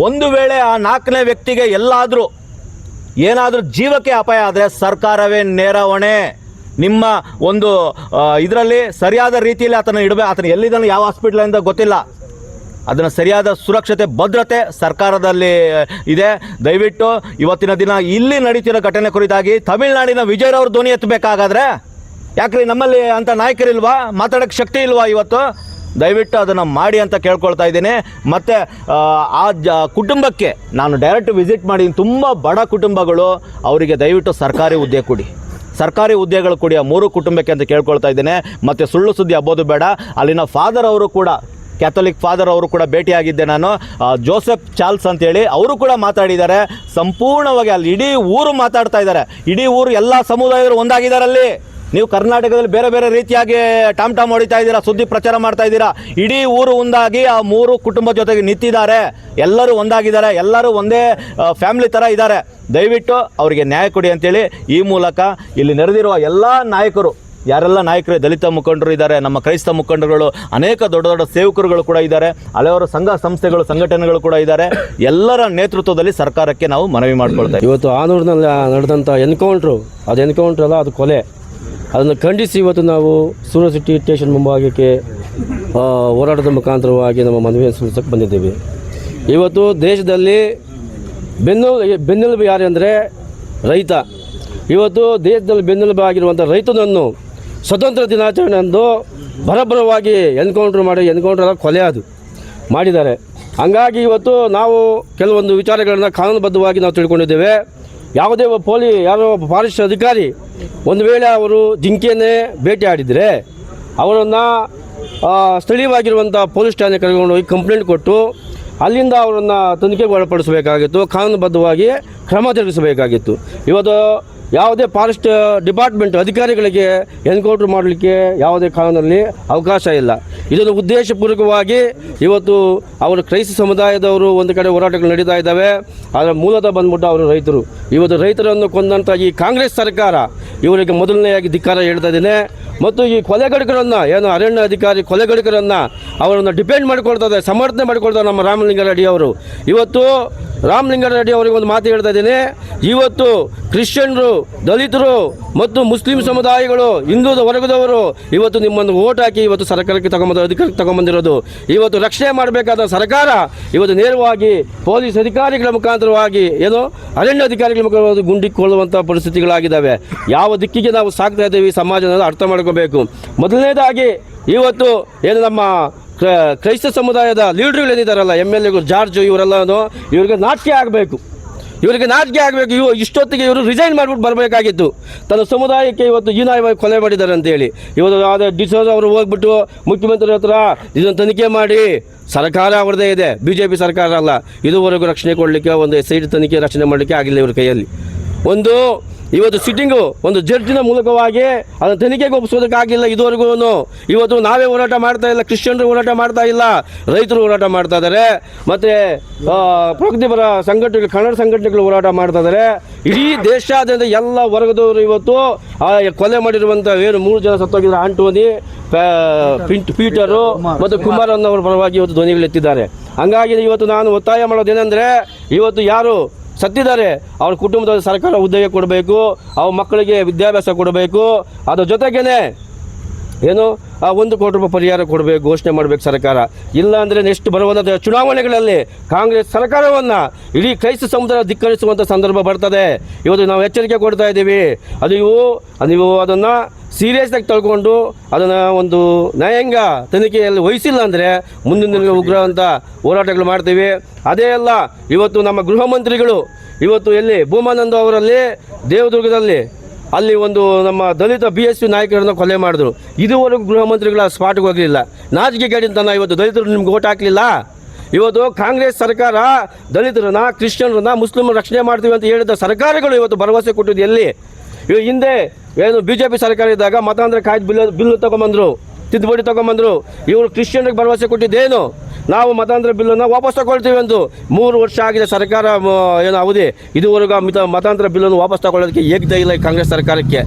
ಒಂದು ವೇಳೆ ಆ 4ನೇ ವ್ಯಕ್ತಿಗೆ ಏನಾದರೂ ಜೀವಕ್ಕೆ ಅಪಾಯ ಆದರೆ ಸರ್ಕಾರವೇ ನೇರ ಹೊಣೆ. ನಿಮ್ಮ ಒಂದು ಇದರಲ್ಲಿ ಸರಿಯಾದ ರೀತಿಯಲ್ಲಿ ಆತನ ಇಡಬೇಕು. ಆತನ ಎಲ್ಲಿದ್ದಾನೆ, ಯಾವ ಹಾಸ್ಪಿಟ್ಲ್ ಅಂತ ಗೊತ್ತಿಲ್ಲ. ಅದನ್ನು ಸರಿಯಾದ ಸುರಕ್ಷತೆ, ಭದ್ರತೆ ಸರ್ಕಾರದಲ್ಲಿ ಇದೆ. ದಯವಿಟ್ಟು ಇವತ್ತಿನ ದಿನ ಇಲ್ಲಿ ನಡೀತಿರೋ ಘಟನೆ ಕುರಿತಾಗಿ ತಮಿಳುನಾಡಿನ ವಿಜಯರವರು ಧ್ವನಿ ಎತ್ತಬೇಕಾಗಾದ್ರೆ, ಯಾಕ್ರಿ ನಮ್ಮಲ್ಲಿ ಅಂಥ ನಾಯಕರಿಲ್ವಾ? ಮಾತಾಡೋಕ್ಕೆ ಶಕ್ತಿ ಇಲ್ವಾ ಇವತ್ತು? ದಯವಿಟ್ಟು ಅದನ್ನು ಮಾಡಿ ಅಂತ ಕೇಳ್ಕೊಳ್ತಾ ಇದ್ದೀನಿ. ಮತ್ತು ಕುಟುಂಬಕ್ಕೆ ನಾನು ಡೈರೆಕ್ಟ್ ವಿಸಿಟ್ ಮಾಡಿ, ತುಂಬ ಬಡ ಕುಟುಂಬಗಳು, ಅವರಿಗೆ ದಯವಿಟ್ಟು ಸರ್ಕಾರಿ ಹುದ್ದೆ ಕೊಡಿ, ಸರ್ಕಾರಿ ಹುದ್ದೆಗಳು ಕೊಡಿ ಆ 3 ಕುಟುಂಬಕ್ಕೆ ಅಂತ ಕೇಳ್ಕೊಳ್ತಾ ಇದ್ದೇನೆ. ಮತ್ತು ಸುಳ್ಳು ಸುದ್ದಿ ಹಬ್ಬೋದು ಬೇಡ. ಅಲ್ಲಿನ ಫಾದರ್ ಅವರು ಕೂಡ, ಕ್ಯಾಥೋಲಿಕ್ ಫಾದರ್ ಅವರು ಕೂಡ ಭೇಟಿಯಾಗಿದ್ದೆ ನಾನು, ಜೋಸೆಫ್ ಚಾರ್ಲ್ಸ್ ಅಂತೇಳಿ, ಅವರು ಕೂಡ ಮಾತಾಡಿದ್ದಾರೆ. ಸಂಪೂರ್ಣವಾಗಿ ಅಲ್ಲಿ ಇಡೀ ಊರು ಮಾತಾಡ್ತಾ ಇದ್ದಾರೆ. ಇಡೀ ಊರು ಎಲ್ಲ ಸಮುದಾಯದವರು ಒಂದಾಗಿದ್ದಾರಲ್ಲಿ. ನೀವು ಕರ್ನಾಟಕದಲ್ಲಿ ಬೇರೆ ಬೇರೆ ರೀತಿಯಾಗಿ ಟಾಮ್ ಹೊಡಿತಾ ಇದ್ದೀರಾ, ಸುದ್ದಿ ಪ್ರಚಾರ ಮಾಡ್ತಾ ಇದ್ದೀರಾ. ಇಡೀ ಊರು ಒಂದಾಗಿ ಆ 3 ಕುಟುಂಬ ಜೊತೆಗೆ ನಿಂತಿದ್ದಾರೆ. ಎಲ್ಲರೂ ಒಂದಾಗಿದ್ದಾರೆ, ಎಲ್ಲರೂ ಒಂದೇ ಫ್ಯಾಮಿಲಿ ಥರ ಇದ್ದಾರೆ. ದಯವಿಟ್ಟು ಅವರಿಗೆ ನ್ಯಾಯ ಕೊಡಿ ಅಂತೇಳಿ ಈ ಮೂಲಕ ಇಲ್ಲಿ ನೆರೆದಿರುವ ಎಲ್ಲ ನಾಯಕರು, ಯಾರೆಲ್ಲ ನಾಯಕರು ದಲಿತ ಮುಖಂಡರು ಇದ್ದಾರೆ, ನಮ್ಮ ಕ್ರೈಸ್ತ ಮುಖಂಡರುಗಳು, ಅನೇಕ ದೊಡ್ಡ ದೊಡ್ಡ ಸೇವಕರುಗಳು ಕೂಡ ಇದ್ದಾರೆ, ಹಲವಾರು ಸಂಘ ಸಂಸ್ಥೆಗಳು ಸಂಘಟನೆಗಳು ಕೂಡ ಇದ್ದಾರೆ. ಎಲ್ಲರ ನೇತೃತ್ವದಲ್ಲಿ ಸರ್ಕಾರಕ್ಕೆ ನಾವು ಮನವಿ ಮಾಡ್ಕೊಳ್ತಾ ಇದ್ದೀವಿ. ಇವತ್ತು ಆನೂರಿನಲ್ಲಿ ನಡೆದಂಥ ಎನ್ಕೌಂಟ್ರು, ಅದು ಎನ್ಕೌಂಟ್ರ್ ಅಲ್ಲ, ಅದು ಕೊಲೆ. ಅದನ್ನು ಖಂಡಿಸಿ ಇವತ್ತು ನಾವು ಸೂರತ್ ಸಿಟಿ ಸ್ಟೇಷನ್ ಮುಂಭಾಗಕ್ಕೆ ಹೋರಾಟದ ಮುಖಾಂತರವಾಗಿ ನಮ್ಮ ಮನವಿಯನ್ನು ಸಲ್ಲಿಸಕ್ಕೆ ಬಂದಿದ್ದೇವೆ. ಇವತ್ತು ದೇಶದಲ್ಲಿ ಬೆನ್ನೆಲುಬು ಯಾರು ಅಂದರೆ ರೈತ. ಇವತ್ತು ದೇಶದಲ್ಲಿ ಬೆನ್ನೆಲುಬು ಆಗಿರುವಂಥ ರೈತನನ್ನು ಸ್ವತಂತ್ರ ದಿನಾಚರಣೆ ಅಂದು ಬರಬರವಾಗಿ ಎನ್ಕೌಂಟ್ರ್ ಅಲ್ಲ, ಕೊಲೆ ಅದು ಮಾಡಿದ್ದಾರೆ. ಹಂಗಾಗಿ ಇವತ್ತು ನಾವು ಕೆಲವೊಂದು ವಿಚಾರಗಳನ್ನು ಕಾನೂನುಬದ್ಧವಾಗಿ ನಾವು ತಿಳ್ಕೊಂಡಿದ್ದೇವೆ. ಯಾವುದೇ ಯಾರೋ ಫಾರೆಸ್ಟ್ ಅಧಿಕಾರಿ ಒಂದು ವೇಳೆ ಅವರು ಜಿಂಕೆಯನ್ನೇ ಬೇಟೆಯಾಡಿದರೆ ಅವರನ್ನು ಸ್ಥಳೀಯವಾಗಿರುವಂಥ ಪೊಲೀಸ್ ಠಾಣೆ ಕರ್ಕೊಂಡು ಹೋಗಿ ಕಂಪ್ಲೇಂಟ್ ಕೊಟ್ಟು ಅಲ್ಲಿಂದ ಅವರನ್ನು ತನಿಖೆಗೆ ಒಳಪಡಿಸಬೇಕಾಗಿತ್ತು, ಕಾನೂನುಬದ್ಧವಾಗಿ ಕ್ರಮ ಜರುಗಿಸಬೇಕಾಗಿತ್ತು. ಇವತ್ತು ಯಾವುದೇ ಫಾರೆಸ್ಟ್ ಡಿಪಾರ್ಟ್ಮೆಂಟ್ ಅಧಿಕಾರಿಗಳಿಗೆ ಎನ್ಕೌಂಟ್ರ್ ಮಾಡಲಿಕ್ಕೆ ಯಾವುದೇ ಕಾನೂನಲ್ಲಿ ಅವಕಾಶ ಇಲ್ಲ. ಇದನ್ನು ಉದ್ದೇಶಪೂರ್ವಕವಾಗಿ ಇವತ್ತು ಅವರು ಕ್ರೈಸ್ತ ಸಮುದಾಯದವರು ಒಂದು ಕಡೆ ಹೋರಾಟಗಳು ನಡೀತಾ ಇದ್ದಾವೆ. ಅದರ ಮೂಲದ ಬಂದ್ಬಿಟ್ಟು ಅವರು ರೈತರು. ಇವತ್ತು ರೈತರನ್ನು ಕೊಂದಂಥ ಈ ಕಾಂಗ್ರೆಸ್ ಸರ್ಕಾರ ಇವರಿಗೆ ಮೊದಲನೆಯಾಗಿ ಧಿಕ್ಕಾರ ಹೇಳ್ತಾ ಇದ್ದೇನೆ. ಮತ್ತು ಈ ಕೊಲೆಗಡಕರನ್ನು ಏನು ಅರಣ್ಯ ಅಧಿಕಾರಿ ಕೊಲೆಗಡಕರನ್ನು ಅವರನ್ನು ಡಿಪೆಂಡ್ ಮಾಡಿಕೊಳ್ತಾರೆ, ಸಮರ್ಥನೆ ಮಾಡಿಕೊಳ್ತಾರೆ ನಮ್ಮ ರಾಮಲಿಂಗಾರೆಡ್ಡಿ ಅವರು. ಇವತ್ತು ರಾಮಲಿಂಗಾರೆಡ್ಡಿ ಅವರಿಗೆ ಒಂದು ಮಾತು ಹೇಳ್ತಾ ಇದ್ದೇನೆ. ಇವತ್ತು ಕ್ರಿಶ್ಚಿಯನ್ರು, ದಲಿತರು ಮತ್ತು ಮುಸ್ಲಿಂ ಸಮುದಾಯಗಳು, ಹಿಂದೂ ವರ್ಗದವರು ಇವತ್ತು ನಿಮ್ಮನ್ನು ಓಟ್ ಹಾಕಿ ಇವತ್ತು ಸರ್ಕಾರಕ್ಕೆ ಅಧಿಕಾರಕ್ಕೆ ತಗೊಂಬಂದಿರೋದು. ಇವತ್ತು ರಕ್ಷಣೆ ಮಾಡಬೇಕಾದ ಸರ್ಕಾರ ಇವತ್ತು ನೇರವಾಗಿ ಪೊಲೀಸ್ ಅಧಿಕಾರಿಗಳ ಮುಖಾಂತರವಾಗಿ ಏನು ಅರಣ್ಯ ಅಧಿಕಾರಿಗಳ ಮುಖಾಂತರ ಗುಂಡಿಕೊಳ್ಳುವಂಥ ಪರಿಸ್ಥಿತಿಗಳಾಗಿದ್ದಾವೆ. ಯಾವ ದಿಕ್ಕಿಗೆ ನಾವು ಸಾಗ್ತಾ ಇದ್ದೇವೆ ಸಮಾಜನ ಅರ್ಥ ಮಾಡ್ಕೋಬೇಕು. ಮೊದಲನೇದಾಗಿ ಇವತ್ತು ಏನು ನಮ್ಮ ಕ್ರೈಸ್ತ ಸಮುದಾಯದ ಲೀಡರ್ಗಳೇನಿದ್ದಾರಲ್ಲ, MLA ಜಾರ್ಜ್ ಇವರೆಲ್ಲನೂ ಇವರಿಗೆ ನಾಚಿಕೆ ಆಗಬೇಕು. ಇಷ್ಟೊತ್ತಿಗೆ ಇವರು ರಿಸೈನ್ ಮಾಡಿಬಿಟ್ಟು ಬರಬೇಕಾಗಿತ್ತು. ತನ್ನ ಸಮುದಾಯಕ್ಕೆ ಇವತ್ತು ಹೀನಾಯವಾಗಿ ಕೊಲೆ ಮಾಡಿದ್ದಾರೆ ಅಂತೇಳಿ ಇವತ್ತು ಅದೇ ಡಿಸೋಜ್ ಅವರು ಹೋಗ್ಬಿಟ್ಟು ಮುಖ್ಯಮಂತ್ರಿ ಹತ್ರ ಇದನ್ನು ತನಿಖೆ ಮಾಡಿ, ಸರ್ಕಾರ ಅವ್ರದ್ದೇ ಇದೆ, BJP ಸರ್ಕಾರ ಅಲ್ಲ, ಇದುವರೆಗೂ ರಕ್ಷಣೆ ಕೊಡಲಿಕ್ಕೆ ಒಂದು SIT ತನಿಖೆ ರಚನೆ ಮಾಡಲಿಕ್ಕೆ ಆಗಿಲ್ಲ ಇವ್ರ ಕೈಯಲ್ಲಿ. ಇವತ್ತು ಸಿಟ್ಟಿಂಗು ಒಂದು ಜಡ್ಜಿನ ಮೂಲಕವಾಗಿ ಅದನ್ನು ತನಿಖೆಗೆ ಒಪ್ಪಿಸೋದಕ್ಕಾಗಿಲ್ಲ ಇದುವರೆಗೂ. ಇವತ್ತು ನಾವೇ ಹೋರಾಟ ಮಾಡ್ತಾ ಇಲ್ಲ, ಕ್ರಿಶ್ಚಿಯನ್ರು ಹೋರಾಟ ಮಾಡ್ತಾ ಇಲ್ಲ, ರೈತರು ಹೋರಾಟ ಮಾಡ್ತಾ ಇದ್ದಾರೆ, ಮತ್ತು ಪ್ರಗತಿಪರ ಸಂಘಟನೆಗಳು, ಕನ್ನಡ ಸಂಘಟನೆಗಳು ಹೋರಾಟ ಮಾಡ್ತಾ ಇದ್ದಾರೆ. ಇಡೀ ದೇಶಾದ್ಯಂತ ಎಲ್ಲ ವರ್ಗದವರು ಇವತ್ತು ಕೊಲೆ ಮಾಡಿರುವಂಥ ಏನು 3 ಜನ ಸತ್ತೋಗಿದ್ದಾರೆ, ಆಂಟೋನಿ, ಪೀಟರು ಮತ್ತು ಕುಮಾರ್ ಅನ್ನೋರ ಪರವಾಗಿ ಇವತ್ತು ಧ್ವನಿಗಳೆತ್ತಿದ್ದಾರೆ. ಹಂಗಾಗಿ ಇವತ್ತು ನಾನು ಒತ್ತಾಯ ಮಾಡೋದೇನೆಂದರೆ, ಇವತ್ತು ಯಾರು ಸತ್ತಿದ್ದಾರೆ ಅವ್ರ ಕುಟುಂಬದ ಸರ್ಕಾರ ಉದ್ಯೋಗ ಕೊಡಬೇಕು, ಅವ್ರ ಮಕ್ಕಳಿಗೆ ವಿದ್ಯಾಭ್ಯಾಸ ಕೊಡಬೇಕು, ಅದರ ಜೊತೆಗೇ ಏನು 1 ಕೋಟಿ ರೂಪಾಯಿ ಪರಿಹಾರ ಕೊಡಬೇಕು, ಘೋಷಣೆ ಮಾಡಬೇಕು ಸರ್ಕಾರ. ಇಲ್ಲ ಅಂದರೆ ನೆಕ್ಸ್ಟ್ ಬರುವಂಥ ಚುನಾವಣೆಗಳಲ್ಲಿ ಕಾಂಗ್ರೆಸ್ ಸರ್ಕಾರವನ್ನು ಇಡೀ ಕ್ರೈಸ್ತ ಸಮುದಾಯ ಧಿಕ್ಕರಿಸುವಂಥ ಸಂದರ್ಭ ಬರ್ತದೆ. ಇವತ್ತು ನಾವು ಎಚ್ಚರಿಕೆ ಕೊಡ್ತಾ ಇದ್ದೀವಿ. ನೀವು ಅದನ್ನು ಸೀರಿಯಸ್ಸಾಗಿ ತಳ್ಕೊಂಡು ಅದನ್ನು ಒಂದು ನ್ಯಾಯಾಂಗ ತನಿಖೆಯಲ್ಲಿ ವಹಿಸಿಲ್ಲ ಅಂದರೆ ಮುಂದಿನ ದಿನ ಉಗ್ರ ಅಂತ ಹೋರಾಟಗಳು ಮಾಡ್ತೀವಿ. ಅದೇ ಅಲ್ಲ, ಇವತ್ತು ನಮ್ಮ ಗೃಹ ಮಂತ್ರಿಗಳು ಇವತ್ತು ಎಲ್ಲಿ ಭೂಮಾನಂದ ಅವರಲ್ಲಿ ದೇವದುರ್ಗದಲ್ಲಿ ಅಲ್ಲಿ ಒಂದು ನಮ್ಮ ದಲಿತ BSP ನಾಯಕರನ್ನು ಕೊಲೆ ಮಾಡಿದ್ರು. ಇದುವರೆಗೂ ಗೃಹ ಮಂತ್ರಿಗಳ ಸ್ಪಾಟ್ಗೆ ಹೋಗಲಿಲ್ಲ. ನಾಚಿಕೆ ಗೇಡಿಂತನ ಇವತ್ತು ದಲಿತರು ನಿಮ್ಗೆ ಓಟ್ ಹಾಕಲಿಲ್ಲ. ಇವತ್ತು ಕಾಂಗ್ರೆಸ್ ಸರ್ಕಾರ ದಲಿತರನ್ನ, ಕ್ರಿಶ್ಚಿಯನ್ರನ್ನ, ಮುಸ್ಲಿಮರು ರಕ್ಷಣೆ ಮಾಡ್ತೀವಿ ಅಂತ ಹೇಳಿದ ಸರ್ಕಾರಗಳು ಇವತ್ತು ಭರವಸೆ ಕೊಟ್ಟಿದ್ದು ಎಲ್ಲಿ? ಇವಾಗ ಹಿಂದೆ ಏನು BJP ಸರ್ಕಾರ ಇದ್ದಾಗ ಮತಾಂತರ ಕಾಯ್ದೆ ಬಿಲ್ಲು ತೊಗೊಂಬಂದರು, ತಿದ್ದುಪಡಿ ತೊಗೊಂಬಂದರು. ಇವರು ಕ್ರಿಶ್ಚಿಯನ್ರಿಗೆ ಭರವಸೆ ಕೊಟ್ಟಿದ್ದೇನು? ನಾವು ಮತಾಂತರ ಬಿಲ್ಲನ್ನು ವಾಪಸ್ ತಗೊಳ್ತೀವಿ ಎಂದು 3 ವರ್ಷ ಆಗಿದೆ ಸರ್ಕಾರ ಏನು ಅವಧಿ, ಇದುವರೆಗೂ ಮತಾಂತರ ಬಿಲ್ಲನ್ನು ವಾಪಸ್ ತಗೊಳ್ಳೋದಕ್ಕೆ ಏಕದೇ ಇಲ್ಲ ಕಾಂಗ್ರೆಸ್ ಸರ್ಕಾರಕ್ಕೆ.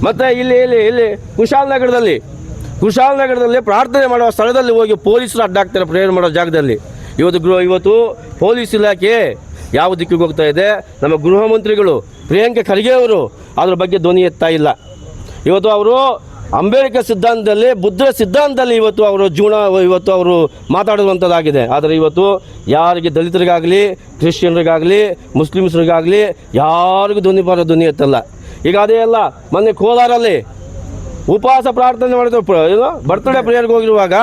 ಮತ್ತು ಇಲ್ಲಿ ಕುಶಾಲನಗರದಲ್ಲಿ ಪ್ರಾರ್ಥನೆ ಮಾಡುವ ಸ್ಥಳದಲ್ಲಿ ಹೋಗಿ ಪೊಲೀಸರು ಅಡ್ಡಾಗ್ತಾರೆ ಪ್ರೇಯರ್ ಮಾಡೋ ಜಾಗದಲ್ಲಿ. ಇವತ್ತು ಪೊಲೀಸ್ ಇಲಾಖೆ ಯಾವ ದಿಕ್ಕಿಗೆ ಹೋಗ್ತಾ ಇದೆ? ನಮ್ಮ ಗೃಹ ಮಂತ್ರಿಗಳು ಪ್ರಿಯಾಂಕ ಖರ್ಗೆ ಅವರು ಅದ್ರ ಬಗ್ಗೆ ಧ್ವನಿ ಎತ್ತಾ ಇಲ್ಲ. ಇವತ್ತು ಅವರು ಅಂಬೇಡ್ಕರ್ ಸಿದ್ಧಾಂತದಲ್ಲಿ, ಬುದ್ಧರ ಸಿದ್ಧಾಂತದಲ್ಲಿ ಇವತ್ತು ಅವರು ಜೀವನ ಇವತ್ತು ಅವರು ಮಾತಾಡುವಂಥದ್ದಾಗಿದೆ. ಆದರೆ ಇವತ್ತು ಯಾರಿಗೆ ದಲಿತರಿಗಾಗಲಿ, ಕ್ರಿಶ್ಚಿಯನ್ರಿಗಾಗಲಿ, ಮುಸ್ಲಿಮ್ಸ್ರಿಗಾಗಲಿ ಯಾರಿಗೂ ಧ್ವನಿ ಎತ್ತಲ್ಲ. ಈಗ ಅದೇ ಅಲ್ಲ, ಮೊನ್ನೆ ಕೋಲಾರಲ್ಲಿ ಉಪವಾಸ ಪ್ರಾರ್ಥನೆ ಮಾಡಿದ್ರು, ಬರ್ತ್ಡೇ ಪ್ರೇಯರ್ಗೆ ಹೋಗಿರುವಾಗ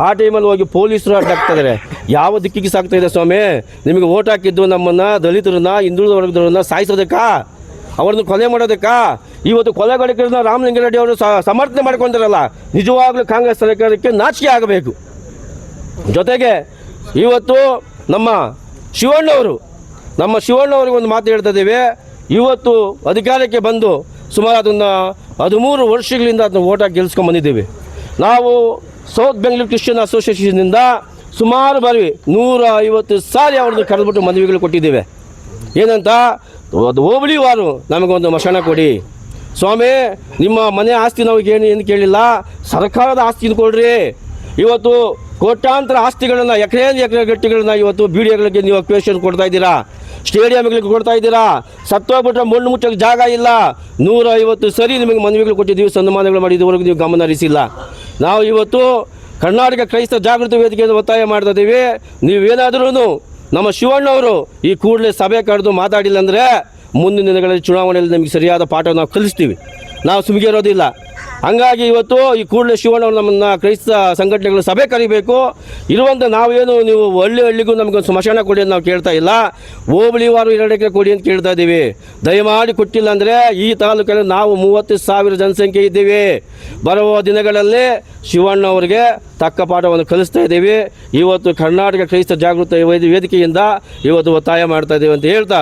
ಆ ಟೈಮಲ್ಲಿ ಹೋಗಿ ಪೊಲೀಸರು ಅಡ್ಡಾಗ್ತಿದ್ದಾರೆ. ಯಾವ ದಿಕ್ಕಿಗೆ ಸಾಗ್ತಾ ಇದೆ ಸ್ವಾಮಿ? ನಿಮಗೆ ಓಟ್ ಹಾಕಿದ್ದು ನಮ್ಮನ್ನು ದಲಿತರನ್ನ, ಹಿಂದುಳಿದ ವರ್ಗದವ್ರನ್ನ ಸಾಯಿಸೋದಕ್ಕಾ? ಅವ್ರನ್ನ ಕೊಲೆ ಮಾಡೋದಕ್ಕಾ? ಇವತ್ತು ಕೊಲೆಗಡಕರನ್ನ ರಾಮಲಿಂಗಾರೆಡ್ಡಿ ಅವರು ಸಮರ್ಥನೆ ಮಾಡ್ಕೊಂಡಿರಲ್ಲ. ನಿಜವಾಗ್ಲೂ ಕಾಂಗ್ರೆಸ್ ಸರ್ಕಾರಕ್ಕೆ ನಾಚಿಕೆ ಆಗಬೇಕು. ಜೊತೆಗೆ ಇವತ್ತು ನಮ್ಮ ಶಿವಣ್ಣವ್ರಿಗೆ ಒಂದು ಮಾತು ಹೇಳ್ತಾ ಇದ್ದೀವಿ. ಇವತ್ತು ಅಧಿಕಾರಕ್ಕೆ ಬಂದು ಸುಮಾರು ಅದನ್ನು 13 ವರ್ಷಗಳಿಂದ ಅದನ್ನು ಓಟಾಗಿ ಗೆಲ್ಸ್ಕೊಂಡು ಬಂದಿದ್ದೀವಿ. ನಾವು ಸೌತ್ ಬೆಂಗಳೂರು ಕ್ರಿಶ್ಚಿಯನ್ ಅಸೋಸಿಯೇಷನ್ನಿಂದ ಸುಮಾರು ಬಾರಿ 150 ಸಾರಿ ಅವ್ರದ್ದು ಕರೆದ್ಬಿಟ್ಟು ಮನವಿಗಳು ಕೊಟ್ಟಿದ್ದೇವೆ. ಏನಂತ? ಅದು ಹೋಬಳಿವಾರು ನಮಗೊಂದು ಮಶಾನ ಕೊಡಿ, ಸ್ವಾಮಿ ನಿಮ್ಮ ಮನೆ ಆಸ್ತಿ ನಾವು ಏನು ಕೇಳಿಲ್ಲ, ಸರ್ಕಾರದ ಆಸ್ತಿನ ಕೊಡ್ರಿ. ಇವತ್ತು ಕೋಟ್ಯಾಂತರ ಆಸ್ತಿಗಳನ್ನು ಎಕರೆ ಗಟ್ಟಿಗಳನ್ನ ಇವತ್ತು ಬೀಡಿಯೋಗಳಿಗೆ ನೀವು ಅಕ್ವೇಷನ್ ಕೊಡ್ತಾ ಇದ್ದೀರಾ, ಸ್ಟೇಡಿಯಂಗಳಿಗೆ ಕೊಡ್ತಾ ಇದ್ದೀರಾ. ಸತ್ತೋಗ್ಬಿಟ್ರೆ ಮಣ್ಣು ಮುಚ್ಚಕ್ಕೆ ಜಾಗ ಇಲ್ಲ. 150 ಸರಿ ನಿಮಗೆ ಮನವಿಗಳು ಕೊಟ್ಟಿದ್ದೀವಿ, ಸನ್ಮಾನಗಳು ಮಾಡಿದವರೆಗೂ ನೀವು ಗಮನ ಹರಿಸಿಲ್ಲ. ನಾವು ಇವತ್ತು ಕರ್ನಾಟಕ ಕ್ರೈಸ್ತ ಜಾಗೃತಿ ವೇದಿಕೆಯಿಂದ ಒತ್ತಾಯ ಮಾಡ್ತಾ ಇದ್ದೀವಿ, ನೀವೇನಾದ್ರೂ ನಮ್ಮ ಶಿವಣ್ಣವರು ಈ ಕೂಡಲೇ ಸಭೆ ಕರೆದು ಮಾತಾಡಿಲ್ಲ ಅಂದರೆ ಮುಂದಿನ ದಿನಗಳಲ್ಲಿ ಚುನಾವಣೆಯಲ್ಲಿ ನಮಗೆ ಸರಿಯಾದ ಪಾಠ ನಾವು ಕಲಿಸ್ತೀವಿ, ನಾವು ಸುಮ್ಗೆ ಇರೋದಿಲ್ಲ. ಹಂಗಾಗಿ ಇವತ್ತು ಈ ಕೂಡಲೇ ಶಿವಣ್ಣವರು ನಮ್ಮನ್ನು ಕ್ರೈಸ್ತ ಸಂಘಟನೆಗಳು ಸಭೆ ಕರಿಬೇಕು. ಇರುವಂಥ ನಾವೇನು ನೀವು ಹಳ್ಳಿಗೂ ನಮಗೊಂದು ಸ್ಮಶಾನ ಕೊಡಿ ಅಂತ ನಾವು ಕೇಳ್ತಾ ಇಲ್ಲ, ಹೋಬಳಿವಾರು 2 ಎಕರೆ ಕೊಡಿ ಅಂತ ಕೇಳ್ತಾ ಇದ್ದೀವಿ. ದಯಮಾಡಿ ಕೊಟ್ಟಿಲ್ಲ ಅಂದರೆ ಈ ತಾಲೂಕಲ್ಲಿ ನಾವು 30,000 ಜನಸಂಖ್ಯೆ ಇದ್ದೀವಿ. ಬರುವ ದಿನಗಳಲ್ಲಿ ಶಿವಣ್ಣವರಿಗೆ ತಕ್ಕ ಪಾಠವನ್ನು ಕಲಿಸ್ತಾ ಇದ್ದೀವಿ. ಇವತ್ತು ಕರ್ನಾಟಕ ಕ್ರೈಸ್ತ ಜಾಗೃತಿ ವೇದಿಕೆಯಿಂದ ಇವತ್ತು ಒತ್ತಾಯ ಮಾಡ್ತಾ ಇದ್ದೀವಿ ಅಂತ ಹೇಳ್ತಾ